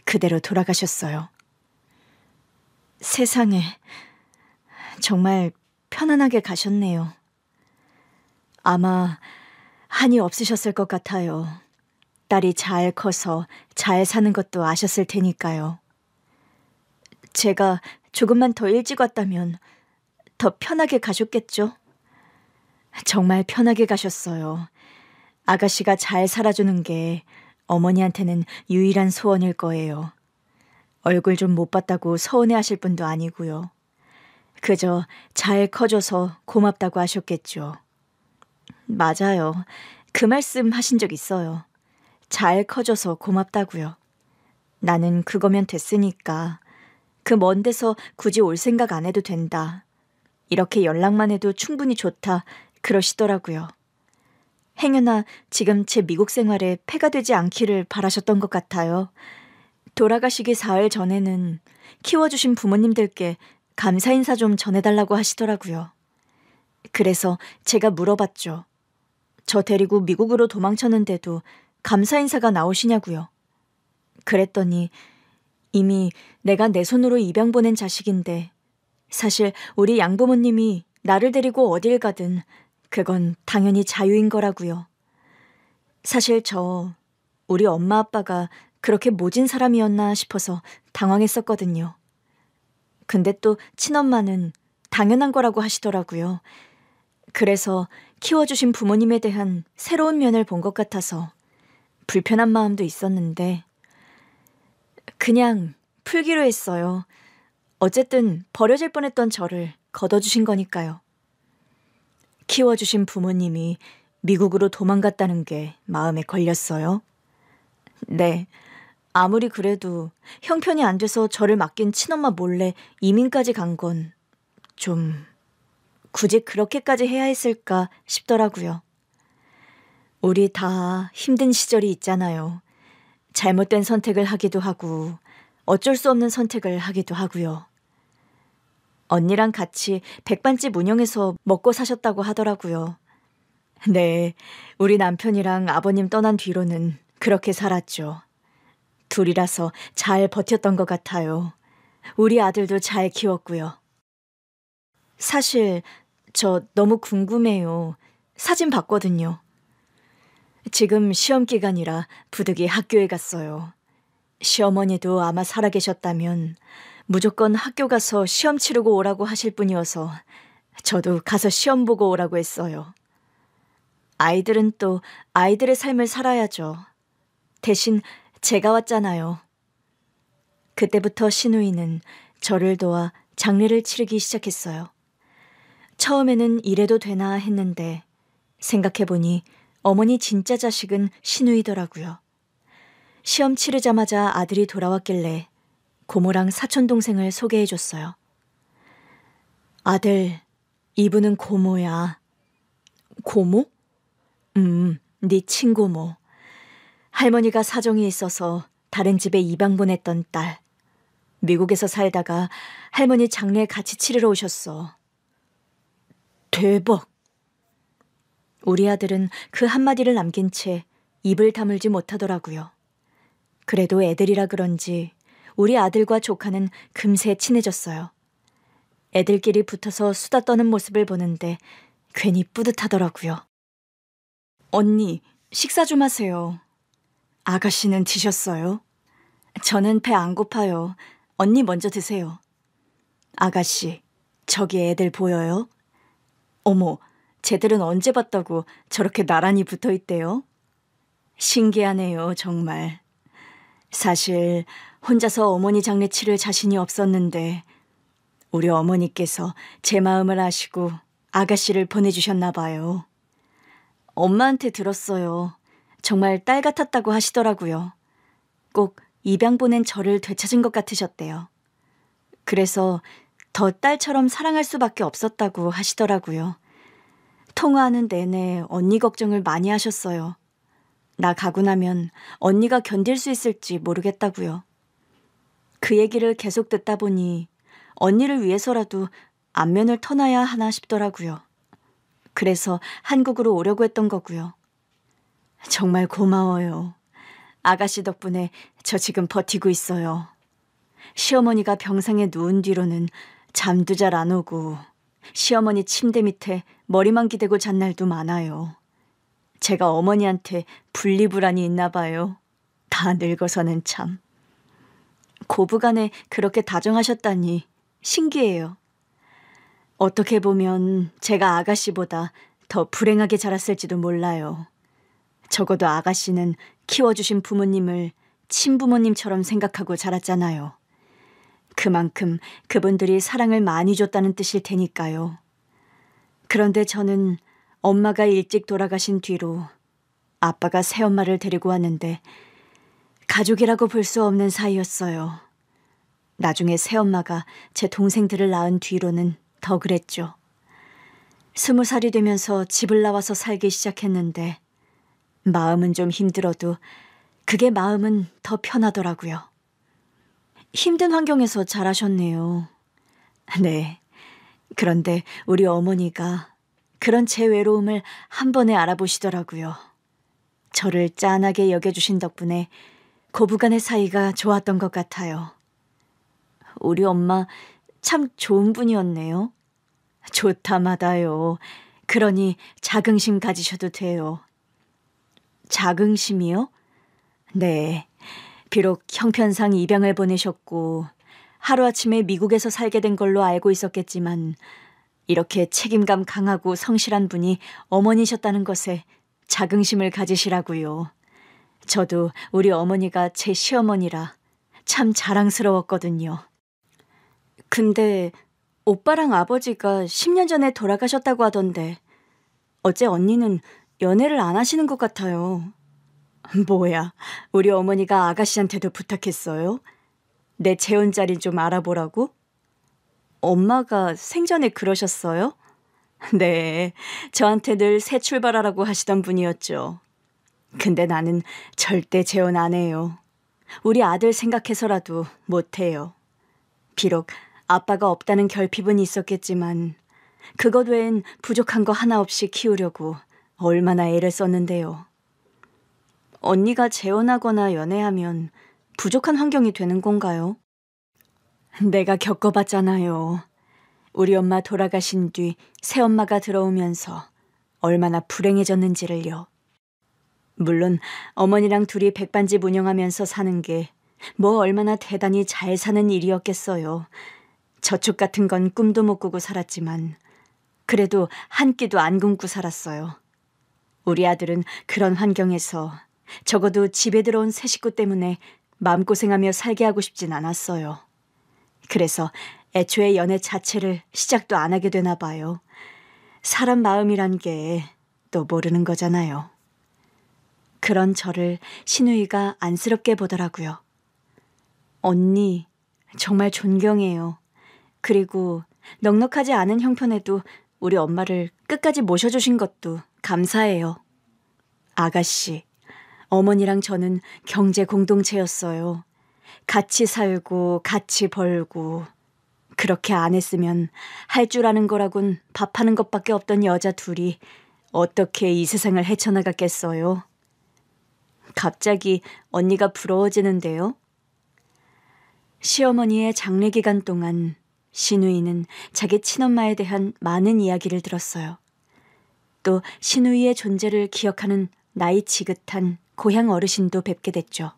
그대로 돌아가셨어요. 세상에, 정말 편안하게 가셨네요. 아마 한이 없으셨을 것 같아요. 딸이 잘 커서 잘 사는 것도 아셨을 테니까요. 제가 조금만 더 일찍 왔다면 더 편하게 가셨겠죠? 정말 편하게 가셨어요. 아가씨가 잘 살아주는 게 어머니한테는 유일한 소원일 거예요. 얼굴 좀 못 봤다고 서운해하실 분도 아니고요. 그저 잘 커줘서 고맙다고 하셨겠죠. 맞아요. 그 말씀 하신 적 있어요. 잘 커줘서 고맙다고요. 나는 그거면 됐으니까 그 먼 데서 굳이 올 생각 안 해도 된다. 이렇게 연락만 해도 충분히 좋다 그러시더라고요. 행여나 지금 제 미국 생활에 폐가 되지 않기를 바라셨던 것 같아요. 돌아가시기 사흘 전에는 키워주신 부모님들께 감사 인사 좀 전해달라고 하시더라고요. 그래서 제가 물어봤죠. 저 데리고 미국으로 도망쳤는데도 감사 인사가 나오시냐고요. 그랬더니 이미 내가 내 손으로 입양 보낸 자식인데 사실 우리 양부모님이 나를 데리고 어딜 가든 그건 당연히 자유인 거라고요. 사실 우리 엄마 아빠가 그렇게 모진 사람이었나 싶어서 당황했었거든요. 근데 또 친엄마는 당연한 거라고 하시더라고요. 그래서 키워주신 부모님에 대한 새로운 면을 본 것 같아서 불편한 마음도 있었는데 그냥 풀기로 했어요. 어쨌든 버려질 뻔했던 저를 걷어주신 거니까요. 키워주신 부모님이 미국으로 도망갔다는 게 마음에 걸렸어요. 네, 아무리 그래도 형편이 안 돼서 저를 맡긴 친엄마 몰래 이민까지 간 건 좀 굳이 그렇게까지 해야 했을까 싶더라고요. 우리 다 힘든 시절이 있잖아요. 잘못된 선택을 하기도 하고 어쩔 수 없는 선택을 하기도 하고요. 언니랑 같이 백반집 운영해서 먹고 사셨다고 하더라고요. 네, 우리 남편이랑 아버님 떠난 뒤로는 그렇게 살았죠. 둘이라서 잘 버텼던 것 같아요. 우리 아들도 잘 키웠고요. 사실 저 너무 궁금해요. 사진 봤거든요. 지금 시험 기간이라 부득이 학교에 갔어요. 시어머니도 아마 살아계셨다면 무조건 학교 가서 시험 치르고 오라고 하실 분이어서 저도 가서 시험 보고 오라고 했어요. 아이들은 또 아이들의 삶을 살아야죠. 대신 제가 왔잖아요. 그때부터 시누이는 저를 도와 장례를 치르기 시작했어요. 처음에는 이래도 되나 했는데 생각해보니 어머니 진짜 자식은 시누이더라고요. 시험 치르자마자 아들이 돌아왔길래 고모랑 사촌동생을 소개해줬어요. 아들, 이분은 고모야. 고모? 네 친고모. 할머니가 사정이 있어서 다른 집에 입양 보냈던 딸. 미국에서 살다가 할머니 장례 같이 치르러 오셨어. 대박. 우리 아들은 그 한마디를 남긴 채 입을 다물지 못하더라고요. 그래도 애들이라 그런지 우리 아들과 조카는 금세 친해졌어요. 애들끼리 붙어서 수다 떠는 모습을 보는데 괜히 뿌듯하더라고요. 언니, 식사 좀 하세요. 아가씨는 드셨어요? 저는 배 안 고파요. 언니 먼저 드세요. 아가씨, 저기 애들 보여요? 어머, 쟤들은 언제 봤다고 저렇게 나란히 붙어 있대요? 신기하네요, 정말. 사실 혼자서 어머니 장례 치를 자신이 없었는데 우리 어머니께서 제 마음을 아시고 아가씨를 보내주셨나 봐요. 엄마한테 들었어요. 정말 딸 같았다고 하시더라고요. 꼭 입양 보낸 저를 되찾은 것 같으셨대요. 그래서 더 딸처럼 사랑할 수밖에 없었다고 하시더라고요. 통화하는 내내 언니 걱정을 많이 하셨어요. 나 가고 나면 언니가 견딜 수 있을지 모르겠다고요. 그 얘기를 계속 듣다 보니 언니를 위해서라도 안면을 터놔야 하나 싶더라고요. 그래서 한국으로 오려고 했던 거고요. 정말 고마워요. 아가씨 덕분에 저 지금 버티고 있어요. 시어머니가 병상에 누운 뒤로는 잠도 잘 안 오고 시어머니 침대 밑에 머리만 기대고 잔 날도 많아요. 제가 어머니한테 분리불안이 있나 봐요. 다 늙어서는 참. 고부간에 그렇게 다정하셨다니 신기해요. 어떻게 보면 제가 아가씨보다 더 불행하게 자랐을지도 몰라요. 적어도 아가씨는 키워주신 부모님을 친부모님처럼 생각하고 자랐잖아요. 그만큼 그분들이 사랑을 많이 줬다는 뜻일 테니까요. 그런데 저는 엄마가 일찍 돌아가신 뒤로 아빠가 새엄마를 데리고 왔는데 가족이라고 볼 수 없는 사이였어요. 나중에 새엄마가 제 동생들을 낳은 뒤로는 더 그랬죠. 20살이 되면서 집을 나와서 살기 시작했는데 마음은 좀 힘들어도 그게 마음은 더 편하더라고요. 힘든 환경에서 자라셨네요. 네. 그런데 우리 어머니가 그런 제 외로움을 한 번에 알아보시더라고요. 저를 짠하게 여겨주신 덕분에 고부간의 사이가 좋았던 것 같아요. 우리 엄마 참 좋은 분이었네요. 좋다마다요. 그러니 자긍심 가지셔도 돼요. 자긍심이요? 네. 비록 형편상 입양을 보내셨고 하루아침에 미국에서 살게 된 걸로 알고 있었겠지만 이렇게 책임감 강하고 성실한 분이 어머니셨다는 것에 자긍심을 가지시라고요. 저도 우리 어머니가 제 시어머니라 참 자랑스러웠거든요. 근데 오빠랑 아버지가 10년 전에 돌아가셨다고 하던데 어째 언니는 연애를 안 하시는 것 같아요. 뭐야, 우리 어머니가 아가씨한테도 부탁했어요? 내 재혼 자리 좀 알아보라고? 엄마가 생전에 그러셨어요? 네, 저한테 늘 새 출발하라고 하시던 분이었죠. 근데 나는 절대 재혼 안 해요. 우리 아들 생각해서라도 못 해요. 비록 아빠가 없다는 결핍은 있었겠지만 그것 외엔 부족한 거 하나 없이 키우려고 얼마나 애를 썼는데요. 언니가 재혼하거나 연애하면 부족한 환경이 되는 건가요? 내가 겪어봤잖아요. 우리 엄마 돌아가신 뒤 새엄마가 들어오면서 얼마나 불행해졌는지를요. 물론 어머니랑 둘이 백반집 운영하면서 사는 게 뭐 얼마나 대단히 잘 사는 일이었겠어요. 저축 같은 건 꿈도 못 꾸고 살았지만 그래도 한 끼도 안 굶고 살았어요. 우리 아들은 그런 환경에서 적어도 집에 들어온 새 식구 때문에 마음고생하며 살게 하고 싶진 않았어요. 그래서 애초에 연애 자체를 시작도 안 하게 되나 봐요. 사람 마음이란 게 또 모르는 거잖아요. 그런 저를 신우이가 안쓰럽게 보더라고요. 언니, 정말 존경해요. 그리고 넉넉하지 않은 형편에도 우리 엄마를 끝까지 모셔주신 것도 감사해요. 아가씨, 어머니랑 저는 경제 공동체였어요. 같이 살고 같이 벌고 그렇게 안 했으면 할 줄 아는 거라곤 밥하는 것밖에 없던 여자 둘이 어떻게 이 세상을 헤쳐나갔겠어요? 갑자기 언니가 부러워지는데요. 시어머니의 장례 기간 동안 신우이는 자기 친엄마에 대한 많은 이야기를 들었어요. 또 신우이의 존재를 기억하는 나이 지긋한 고향 어르신도 뵙게 됐죠.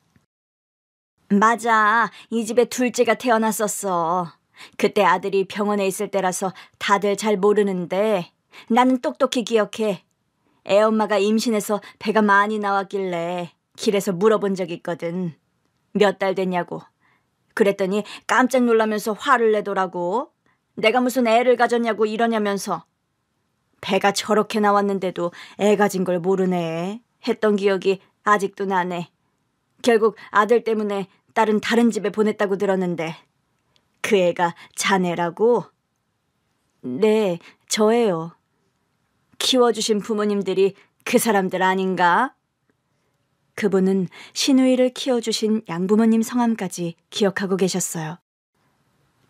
맞아, 이 집에 둘째가 태어났었어. 그때 아들이 병원에 있을 때라서 다들 잘 모르는데 나는 똑똑히 기억해. 애엄마가 임신해서 배가 많이 나왔길래 길에서 물어본 적이 있거든. 몇 달 됐냐고. 그랬더니 깜짝 놀라면서 화를 내더라고. 내가 무슨 애를 가졌냐고 이러냐면서. 배가 저렇게 나왔는데도 애 가진 걸 모르네 했던 기억이 아직도 나네. 결국 아들 때문에 딸은 다른 집에 보냈다고 들었는데 그 애가 자네라고? 네, 저예요. 키워주신 부모님들이 그 사람들 아닌가? 그분은 신우이를 키워주신 양부모님 성함까지 기억하고 계셨어요.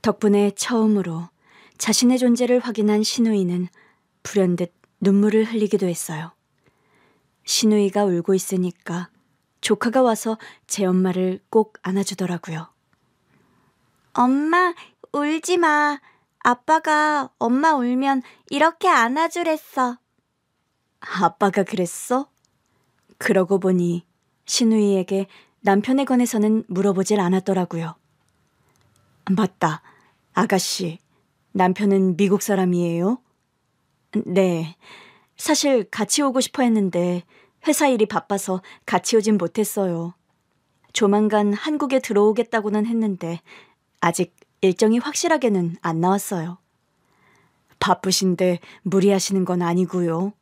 덕분에 처음으로 자신의 존재를 확인한 신우이는 불현듯 눈물을 흘리기도 했어요. 신우이가 울고 있으니까 조카가 와서 제 엄마를 꼭 안아주더라고요. 엄마, 울지 마. 아빠가 엄마 울면 이렇게 안아주랬어. 아빠가 그랬어? 그러고 보니 신우이에게 남편에 관해서는 물어보질 않았더라고요. 맞다. 아가씨, 남편은 미국 사람이에요? 네. 사실 같이 오고 싶어 했는데 회사 일이 바빠서 같이 오진 못했어요. 조만간 한국에 들어오겠다고는 했는데 아직 일정이 확실하게는 안 나왔어요. 바쁘신데 무리하시는 건 아니고요.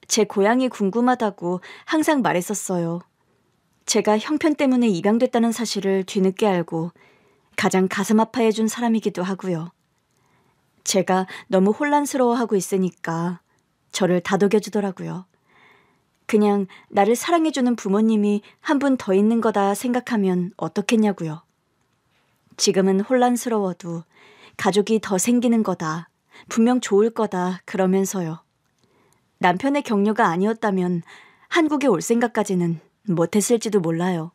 제 고향이 궁금하다고 항상 말했었어요. 제가 형편 때문에 입양됐다는 사실을 뒤늦게 알고 가장 가슴 아파해준 사람이기도 하고요. 제가 너무 혼란스러워하고 있으니까 저를 다독여주더라고요. 그냥 나를 사랑해주는 부모님이 한 분 더 있는 거다 생각하면 어떻겠냐고요. 지금은 혼란스러워도 가족이 더 생기는 거다, 분명 좋을 거다 그러면서요. 남편의 격려가 아니었다면 한국에 올 생각까지는 못했을지도 몰라요.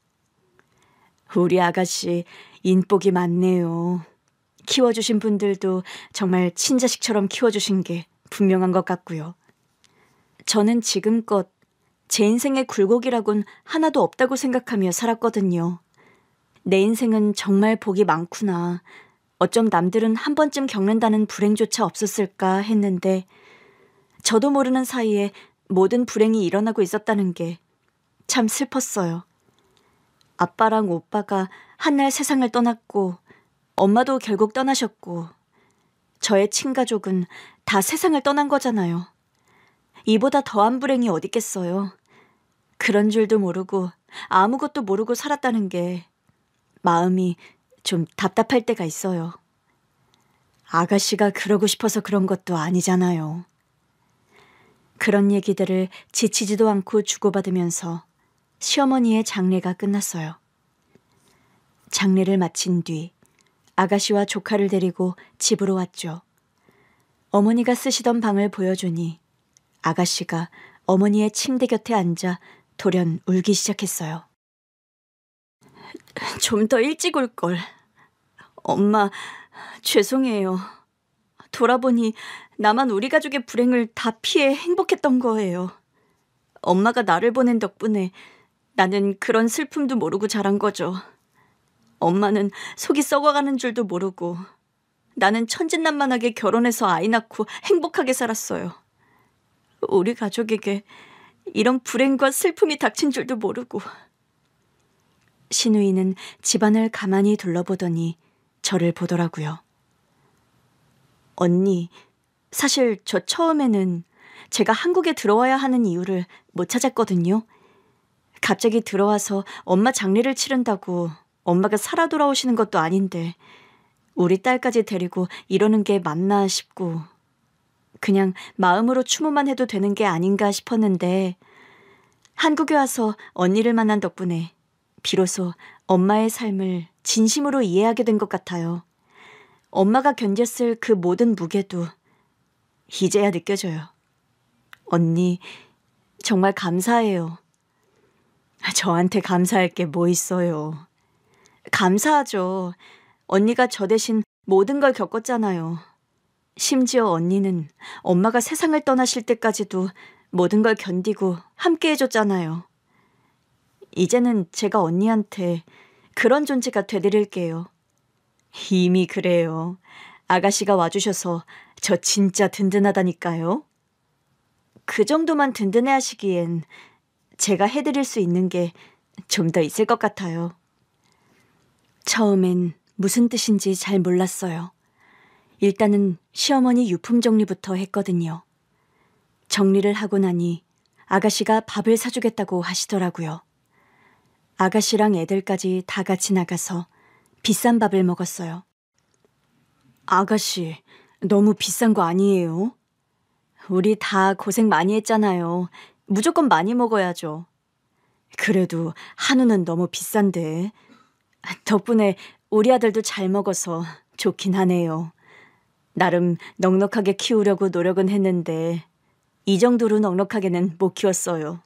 우리 아가씨 인복이 많네요. 키워주신 분들도 정말 친자식처럼 키워주신 게 분명한 것 같고요. 저는 지금껏 제 인생의 굴곡이라곤 하나도 없다고 생각하며 살았거든요. 내 인생은 정말 복이 많구나. 어쩜 남들은 한 번쯤 겪는다는 불행조차 없었을까 했는데 저도 모르는 사이에 모든 불행이 일어나고 있었다는 게 참 슬펐어요. 아빠랑 오빠가 한날 세상을 떠났고 엄마도 결국 떠나셨고 저의 친가족은 다 세상을 떠난 거잖아요. 이보다 더한 불행이 어딨겠어요. 그런 줄도 모르고 아무것도 모르고 살았다는 게 마음이 좀 답답할 때가 있어요. 아가씨가 그러고 싶어서 그런 것도 아니잖아요. 그런 얘기들을 지치지도 않고 주고받으면서 시어머니의 장례가 끝났어요. 장례를 마친 뒤 아가씨와 조카를 데리고 집으로 왔죠. 어머니가 쓰시던 방을 보여주니 아가씨가 어머니의 침대 곁에 앉아 돌연 울기 시작했어요. 좀 더 일찍 올걸. 엄마, 죄송해요. 돌아보니 나만 우리 가족의 불행을 다 피해 행복했던 거예요. 엄마가 나를 보낸 덕분에 나는 그런 슬픔도 모르고 자란 거죠. 엄마는 속이 썩어가는 줄도 모르고 나는 천진난만하게 결혼해서 아이 낳고 행복하게 살았어요. 우리 가족에게 이런 불행과 슬픔이 닥친 줄도 모르고. 신우이는 집안을 가만히 둘러보더니 저를 보더라고요. 언니, 사실 저 처음에는 제가 한국에 들어와야 하는 이유를 못 찾았거든요. 갑자기 들어와서 엄마 장례를 치른다고 엄마가 살아 돌아오시는 것도 아닌데 우리 딸까지 데리고 이러는 게 맞나 싶고 그냥 마음으로 추모만 해도 되는 게 아닌가 싶었는데 한국에 와서 언니를 만난 덕분에 비로소 엄마의 삶을 진심으로 이해하게 된 것 같아요. 엄마가 견뎠을 그 모든 무게도 이제야 느껴져요. 언니, 정말 감사해요. 저한테 감사할 게 뭐 있어요. 감사하죠. 언니가 저 대신 모든 걸 겪었잖아요. 심지어 언니는 엄마가 세상을 떠나실 때까지도 모든 걸 견디고 함께 해줬잖아요. 이제는 제가 언니한테 그런 존재가 되드릴게요. 이미 그래요. 아가씨가 와주셔서 저 진짜 든든하다니까요. 그 정도만 든든해 하시기엔 제가 해드릴 수 있는 게 좀 더 있을 것 같아요. 처음엔 무슨 뜻인지 잘 몰랐어요. 일단은 시어머니 유품 정리부터 했거든요. 정리를 하고 나니 아가씨가 밥을 사주겠다고 하시더라고요. 아가씨랑 애들까지 다 같이 나가서 비싼 밥을 먹었어요. 아가씨, 너무 비싼 거 아니에요? 우리 다 고생 많이 했잖아요. 무조건 많이 먹어야죠. 그래도 한우는 너무 비싼데. 덕분에 우리 아들도 잘 먹어서 좋긴 하네요. 나름 넉넉하게 키우려고 노력은 했는데 이 정도로 넉넉하게는 못 키웠어요.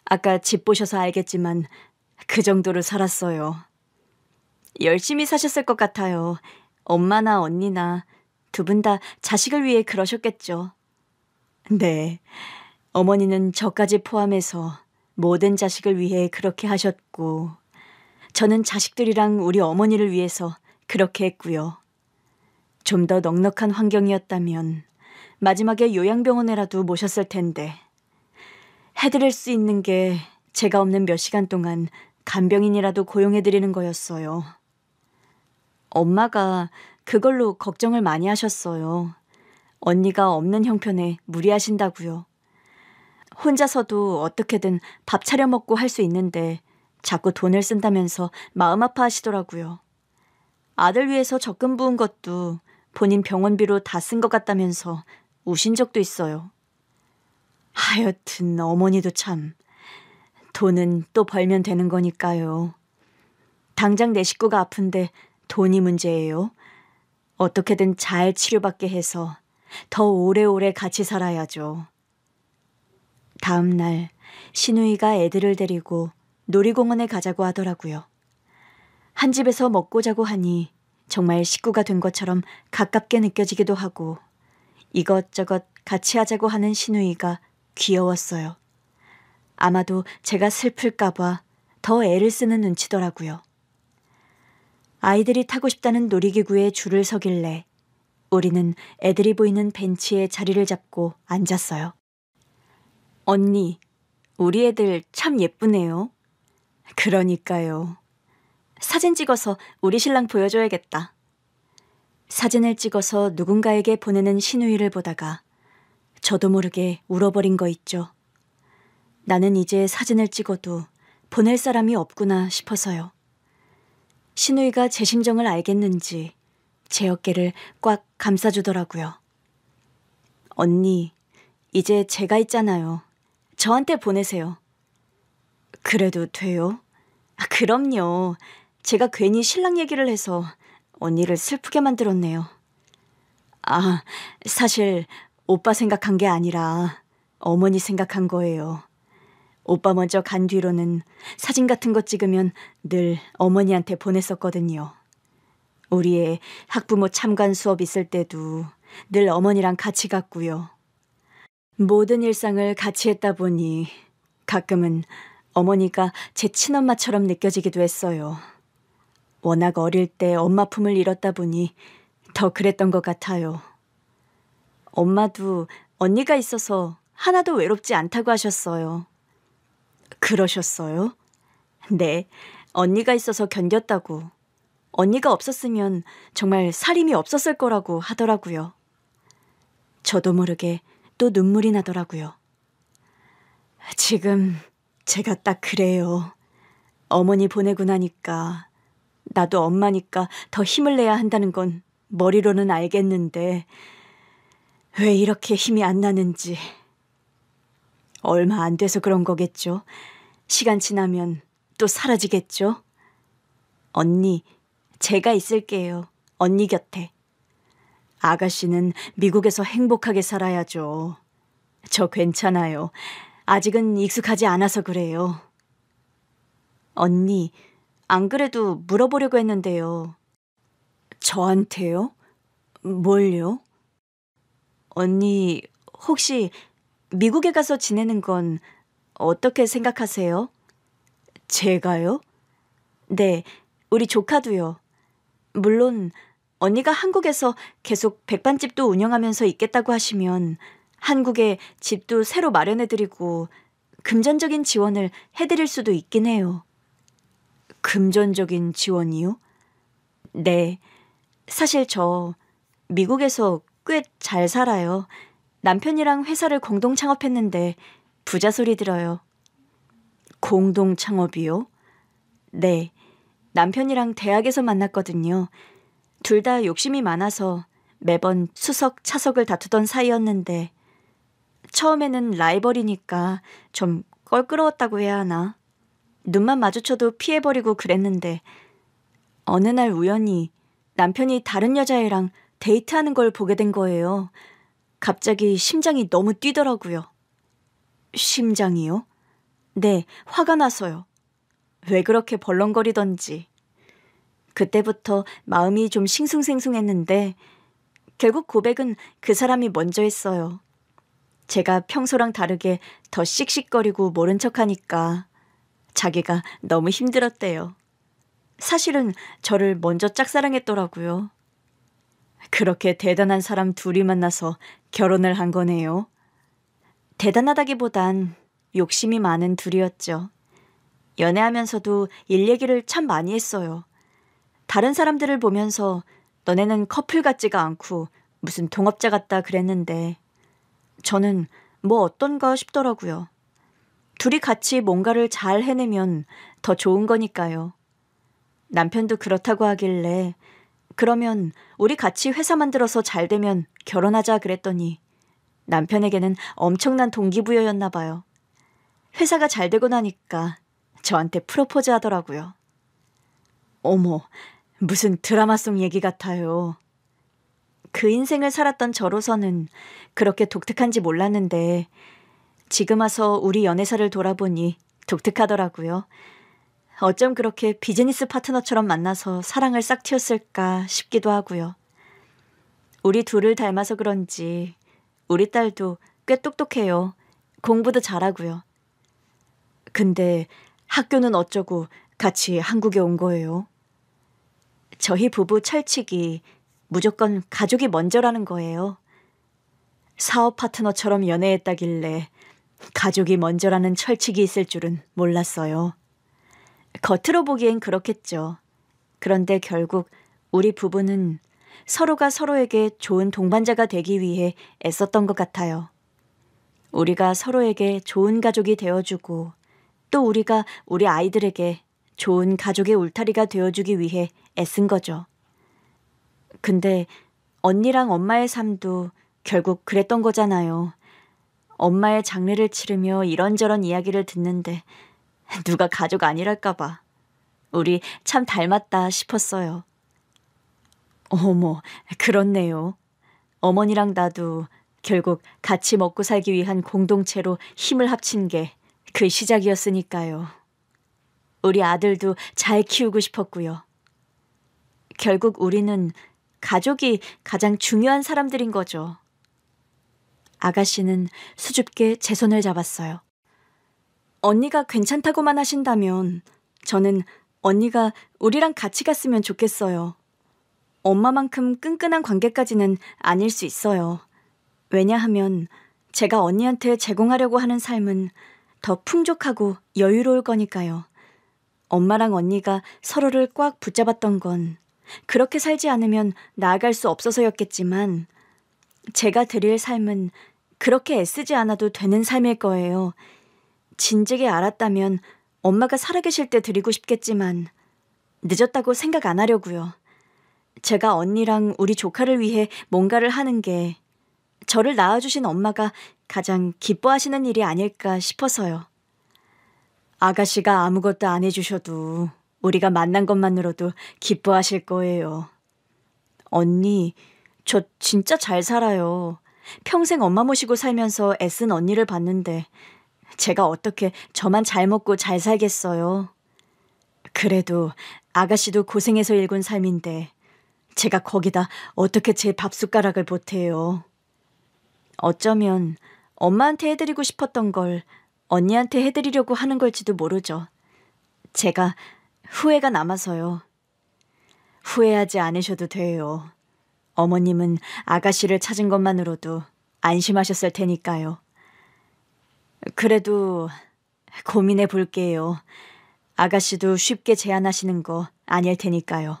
아까 집 보셔서 알겠지만 그 정도로 살았어요. 열심히 사셨을 것 같아요. 엄마나 언니나 두 분 다 자식을 위해 그러셨겠죠. 네, 어머니는 저까지 포함해서 모든 자식을 위해 그렇게 하셨고 저는 자식들이랑 우리 어머니를 위해서 그렇게 했고요. 좀 더 넉넉한 환경이었다면 마지막에 요양병원에라도 모셨을 텐데 해드릴 수 있는 게 제가 없는 몇 시간 동안 간병인이라도 고용해드리는 거였어요. 엄마가 그걸로 걱정을 많이 하셨어요. 언니가 없는 형편에 무리하신다고요. 혼자서도 어떻게든 밥 차려 먹고 할 수 있는데 자꾸 돈을 쓴다면서 마음 아파하시더라고요. 아들 위해서 적금 부은 것도 본인 병원비로 다 쓴 것 같다면서 우신 적도 있어요. 하여튼 어머니도 참 돈은 또 벌면 되는 거니까요. 당장 내 식구가 아픈데 돈이 문제예요. 어떻게든 잘 치료받게 해서 더 오래오래 같이 살아야죠. 다음 날 신우이가 애들을 데리고 놀이공원에 가자고 하더라고요. 한 집에서 먹고 자고 하니 정말 식구가 된 것처럼 가깝게 느껴지기도 하고 이것저것 같이 하자고 하는 신우이가 귀여웠어요. 아마도 제가 슬플까봐 더 애를 쓰는 눈치더라고요. 아이들이 타고 싶다는 놀이기구에 줄을 서길래 우리는 애들이 보이는 벤치에 자리를 잡고 앉았어요. 언니, 우리 애들 참 예쁘네요. 그러니까요. 사진 찍어서 우리 신랑 보여줘야겠다. 사진을 찍어서 누군가에게 보내는 신우이를 보다가 저도 모르게 울어버린 거 있죠. 나는 이제 사진을 찍어도 보낼 사람이 없구나 싶어서요. 신우이가 제 심정을 알겠는지 제 어깨를 꽉 감싸주더라고요. 언니, 이제 제가 있잖아요. 저한테 보내세요. 그래도 돼요? 그럼요. 제가 괜히 신랑 얘기를 해서 언니를 슬프게 만들었네요. 사실 오빠 생각한 게 아니라 어머니 생각한 거예요. 오빠 먼저 간 뒤로는 사진 같은 거 찍으면 늘 어머니한테 보냈었거든요. 우리 애 학부모 참관 수업 있을 때도 늘 어머니랑 같이 갔고요. 모든 일상을 같이 했다 보니 가끔은 어머니가 제 친엄마처럼 느껴지기도 했어요. 워낙 어릴 때 엄마 품을 잃었다 보니 더 그랬던 것 같아요. 엄마도 언니가 있어서 하나도 외롭지 않다고 하셨어요. 그러셨어요? 네, 언니가 있어서 견뎠다고. 언니가 없었으면 정말 살림이 없었을 거라고 하더라고요. 저도 모르게 또 눈물이 나더라고요. 지금 제가 딱 그래요. 어머니 보내고 나니까 나도 엄마니까 더 힘을 내야 한다는 건 머리로는 알겠는데 왜 이렇게 힘이 안 나는지. 얼마 안 돼서 그런 거겠죠. 시간 지나면 또 사라지겠죠. 언니, 제가 있을게요. 언니 곁에. 아가씨는 미국에서 행복하게 살아야죠. 저 괜찮아요. 아직은 익숙하지 않아서 그래요. 언니, 안 그래도 물어보려고 했는데요. 저한테요? 뭘요? 언니, 혹시 미국에 가서 지내는 건 어떻게 생각하세요? 제가요? 네, 우리 조카도요. 물론 언니가 한국에서 계속 백반집도 운영하면서 있겠다고 하시면 한국에 집도 새로 마련해드리고 금전적인 지원을 해드릴 수도 있긴 해요. 금전적인 지원이요? 네, 사실 저 미국에서 꽤 잘 살아요. 남편이랑 회사를 공동 창업했는데 부자 소리 들어요. 공동 창업이요? 네, 남편이랑 대학에서 만났거든요. 둘 다 욕심이 많아서 매번 수석, 차석을 다투던 사이였는데 처음에는 라이벌이니까 좀 껄끄러웠다고 해야 하나? 눈만 마주쳐도 피해버리고 그랬는데 어느 날 우연히 남편이 다른 여자애랑 데이트하는 걸 보게 된 거예요. 갑자기 심장이 너무 뛰더라고요. 심장이요? 네, 화가 나서요. 왜 그렇게 벌렁거리던지. 그때부터 마음이 좀 싱숭생숭했는데 결국 고백은 그 사람이 먼저 했어요. 제가 평소랑 다르게 더 씩씩거리고 모른 척하니까 자기가 너무 힘들었대요. 사실은 저를 먼저 짝사랑했더라고요. 그렇게 대단한 사람 둘이 만나서 결혼을 한 거네요. 대단하다기보단 욕심이 많은 둘이었죠. 연애하면서도 일 얘기를 참 많이 했어요. 다른 사람들을 보면서 너네는 커플 같지가 않고 무슨 동업자 같다 그랬는데 저는 뭐 어떤가 싶더라고요. 둘이 같이 뭔가를 잘 해내면 더 좋은 거니까요. 남편도 그렇다고 하길래 그러면 우리 같이 회사 만들어서 잘 되면 결혼하자 그랬더니 남편에게는 엄청난 동기부여였나 봐요. 회사가 잘 되고 나니까 저한테 프로포즈 하더라고요. 어머, 무슨 드라마 속 얘기 같아요. 그 인생을 살았던 저로서는 그렇게 독특한지 몰랐는데 지금 와서 우리 연애사를 돌아보니 독특하더라고요. 어쩜 그렇게 비즈니스 파트너처럼 만나서 사랑을 싹 틔웠을까 싶기도 하고요. 우리 둘을 닮아서 그런지 우리 딸도 꽤 똑똑해요. 공부도 잘하고요. 근데 학교는 어쩌고 같이 한국에 온 거예요? 저희 부부 철칙이 무조건 가족이 먼저라는 거예요. 사업 파트너처럼 연애했다길래 가족이 먼저라는 철칙이 있을 줄은 몰랐어요. 겉으로 보기엔 그렇겠죠. 그런데 결국 우리 부부는 서로가 서로에게 좋은 동반자가 되기 위해 애썼던 것 같아요. 우리가 서로에게 좋은 가족이 되어주고 또 우리가 우리 아이들에게 좋은 가족의 울타리가 되어주기 위해 애쓴 거죠. 근데 언니랑 엄마의 삶도 결국 그랬던 거잖아요. 엄마의 장례를 치르며 이런저런 이야기를 듣는데 누가 가족 아니랄까 봐. 우리 참 닮았다 싶었어요. 어머, 그렇네요. 어머니랑 나도 결국 같이 먹고 살기 위한 공동체로 힘을 합친 게 그 시작이었으니까요. 우리 아들도 잘 키우고 싶었고요. 결국 우리는 가족이 가장 중요한 사람들인 거죠. 아가씨는 수줍게 제 손을 잡았어요. 언니가 괜찮다고만 하신다면 저는 언니가 우리랑 같이 갔으면 좋겠어요. 엄마만큼 끈끈한 관계까지는 아닐 수 있어요. 왜냐하면 제가 언니한테 제공하려고 하는 삶은 더 풍족하고 여유로울 거니까요. 엄마랑 언니가 서로를 꽉 붙잡았던 건 그렇게 살지 않으면 나아갈 수 없어서였겠지만 제가 드릴 삶은 그렇게 애쓰지 않아도 되는 삶일 거예요. 진즉에 알았다면 엄마가 살아계실 때 드리고 싶겠지만 늦었다고 생각 안 하려고요. 제가 언니랑 우리 조카를 위해 뭔가를 하는 게 저를 낳아주신 엄마가 가장 기뻐하시는 일이 아닐까 싶어서요. 아가씨가 아무것도 안 해주셔도 우리가 만난 것만으로도 기뻐하실 거예요. 언니, 저 진짜 잘 살아요. 평생 엄마 모시고 살면서 애쓴 언니를 봤는데 제가 어떻게 저만 잘 먹고 잘 살겠어요. 그래도 아가씨도 고생해서 일군 삶인데 제가 거기다 어떻게 제 밥숟가락을 보태요. 어쩌면 엄마한테 해드리고 싶었던 걸 언니한테 해드리려고 하는 걸지도 모르죠. 제가 후회가 남아서요. 후회하지 않으셔도 돼요. 어머님은 아가씨를 찾은 것만으로도 안심하셨을 테니까요. 그래도 고민해 볼게요. 아가씨도 쉽게 제안하시는 거 아닐 테니까요.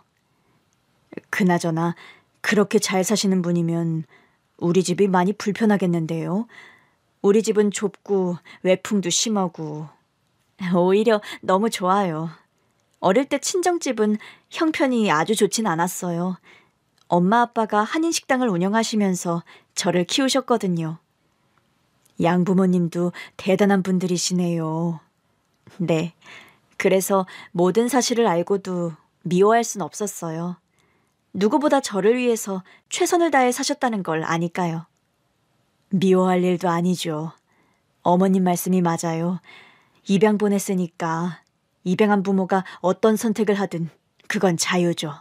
그나저나 그렇게 잘 사시는 분이면 우리 집이 많이 불편하겠는데요. 우리 집은 좁고 외풍도 심하고 오히려 너무 좋아요. 어릴 때 친정집은 형편이 아주 좋진 않았어요. 엄마 아빠가 한인식당을 운영하시면서 저를 키우셨거든요. 양부모님도 대단한 분들이시네요. 네, 그래서 모든 사실을 알고도 미워할 순 없었어요. 누구보다 저를 위해서 최선을 다해 사셨다는 걸 아니까요. 미워할 일도 아니죠. 어머님 말씀이 맞아요. 입양 보냈으니까 입양한 부모가 어떤 선택을 하든 그건 자유죠.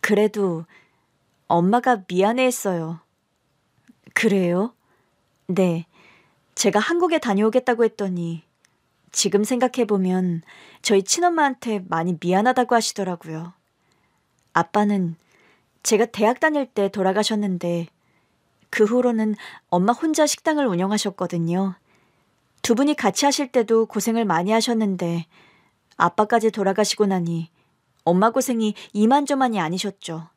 그래도 엄마가 미안해했어요. 그래요? 네, 제가 한국에 다녀오겠다고 했더니 지금 생각해보면 저희 친엄마한테 많이 미안하다고 하시더라고요. 아빠는 제가 대학 다닐 때 돌아가셨는데 그 후로는 엄마 혼자 식당을 운영하셨거든요. 두 분이 같이 하실 때도 고생을 많이 하셨는데 아빠까지 돌아가시고 나니 엄마 고생이 이만저만이 아니셨죠.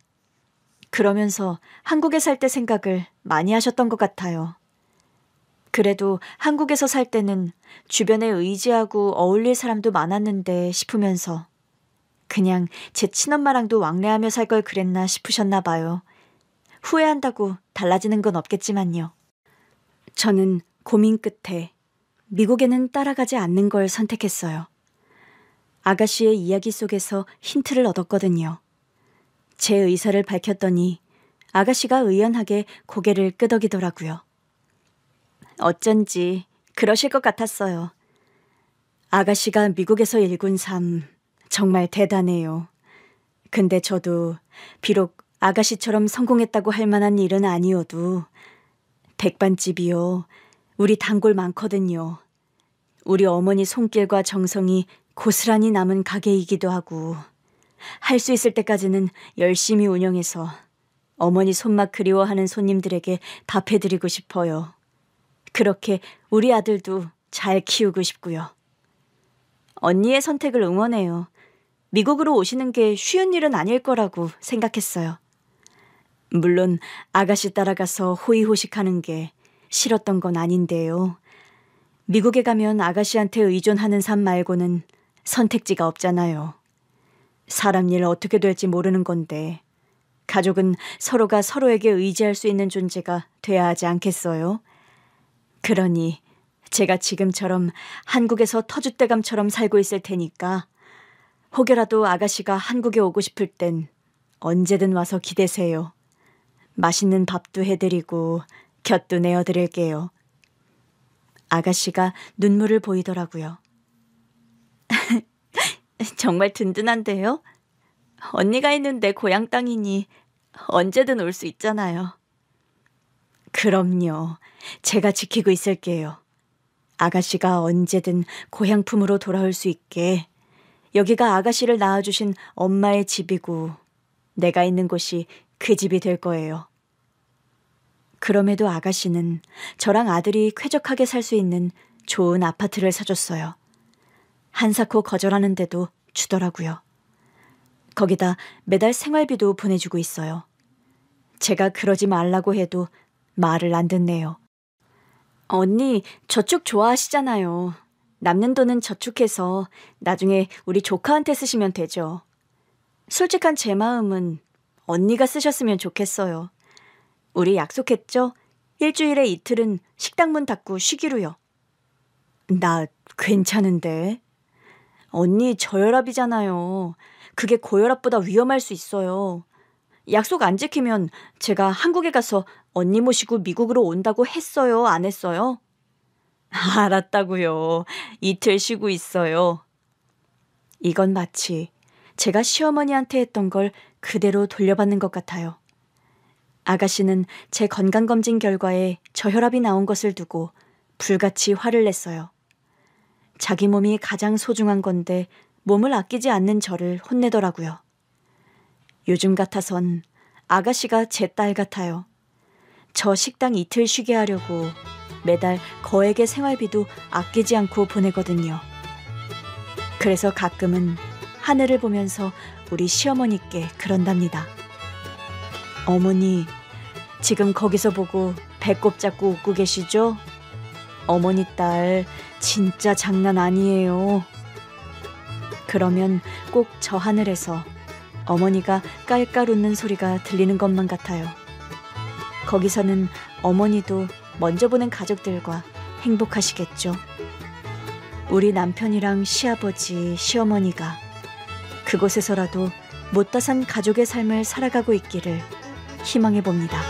그러면서 한국에 살 때 생각을 많이 하셨던 것 같아요. 그래도 한국에서 살 때는 주변에 의지하고 어울릴 사람도 많았는데 싶으면서 그냥 제 친엄마랑도 왕래하며 살 걸 그랬나 싶으셨나 봐요. 후회한다고 달라지는 건 없겠지만요. 저는 고민 끝에 미국에는 따라가지 않는 걸 선택했어요. 아가씨의 이야기 속에서 힌트를 얻었거든요. 제 의사를 밝혔더니 아가씨가 의연하게 고개를 끄덕이더라고요. 어쩐지 그러실 것 같았어요. 아가씨가 미국에서 일군 삶 정말 대단해요. 근데 저도 비록 아가씨처럼 성공했다고 할 만한 일은 아니어도 백반집이요. 우리 단골 많거든요. 우리 어머니 손길과 정성이 고스란히 남은 가게이기도 하고 할 수 있을 때까지는 열심히 운영해서 어머니 손맛 그리워하는 손님들에게 밥해드리고 싶어요. 그렇게 우리 아들도 잘 키우고 싶고요. 언니의 선택을 응원해요. 미국으로 오시는 게 쉬운 일은 아닐 거라고 생각했어요. 물론 아가씨 따라가서 호의호식하는 게 싫었던 건 아닌데요. 미국에 가면 아가씨한테 의존하는 삶 말고는 선택지가 없잖아요. 사람 일 어떻게 될지 모르는 건데 가족은 서로가 서로에게 의지할 수 있는 존재가 돼야 하지 않겠어요? 그러니 제가 지금처럼 한국에서 터줏대감처럼 살고 있을 테니까 혹여라도 아가씨가 한국에 오고 싶을 땐 언제든 와서 기대세요. 맛있는 밥도 해드리고 곁도 내어드릴게요. 아가씨가 눈물을 보이더라고요. 정말 든든한데요? 언니가 있는 내 고향 땅이니 언제든 올 수 있잖아요. 그럼요. 제가 지키고 있을게요. 아가씨가 언제든 고향품으로 돌아올 수 있게 여기가 아가씨를 낳아주신 엄마의 집이고 내가 있는 곳이 그 집이 될 거예요. 그럼에도 아가씨는 저랑 아들이 쾌적하게 살 수 있는 좋은 아파트를 사줬어요. 한사코 거절하는데도 주더라고요. 거기다 매달 생활비도 보내주고 있어요. 제가 그러지 말라고 해도 말을 안 듣네요. 언니, 저쪽 좋아하시잖아요. 남는 돈은 저축해서 나중에 우리 조카한테 쓰시면 되죠. 솔직한 제 마음은 언니가 쓰셨으면 좋겠어요. 우리 약속했죠? 일주일에 이틀은 식당 문 닫고 쉬기로요. 나 괜찮은데. 언니 저혈압이잖아요. 그게 고혈압보다 위험할 수 있어요. 약속 안 지키면 제가 한국에 가서 언니 모시고 미국으로 온다고 했어요? 안 했어요? 알았다고요. 이틀 쉬고 있어요. 이건 마치 제가 시어머니한테 했던 걸 그대로 돌려받는 것 같아요. 아가씨는 제 건강검진 결과에 저혈압이 나온 것을 두고 불같이 화를 냈어요. 자기 몸이 가장 소중한 건데 몸을 아끼지 않는 저를 혼내더라고요. 요즘 같아선 아가씨가 제 딸 같아요. 저 식당 이틀 쉬게 하려고 매달 거액의 생활비도 아끼지 않고 보내거든요. 그래서 가끔은 하늘을 보면서 우리 시어머니께 그런답니다. 어머니, 지금 거기서 보고 배꼽 잡고 웃고 계시죠? 어머니 딸 진짜 장난 아니에요. 그러면 꼭 저 하늘에서 어머니가 깔깔 웃는 소리가 들리는 것만 같아요. 거기서는 어머니도 먼저 보는 가족들과 행복하시겠죠. 우리 남편이랑 시아버지, 시어머니가 그곳에서라도 못다 산 가족의 삶을 살아가고 있기를 희망해 봅니다.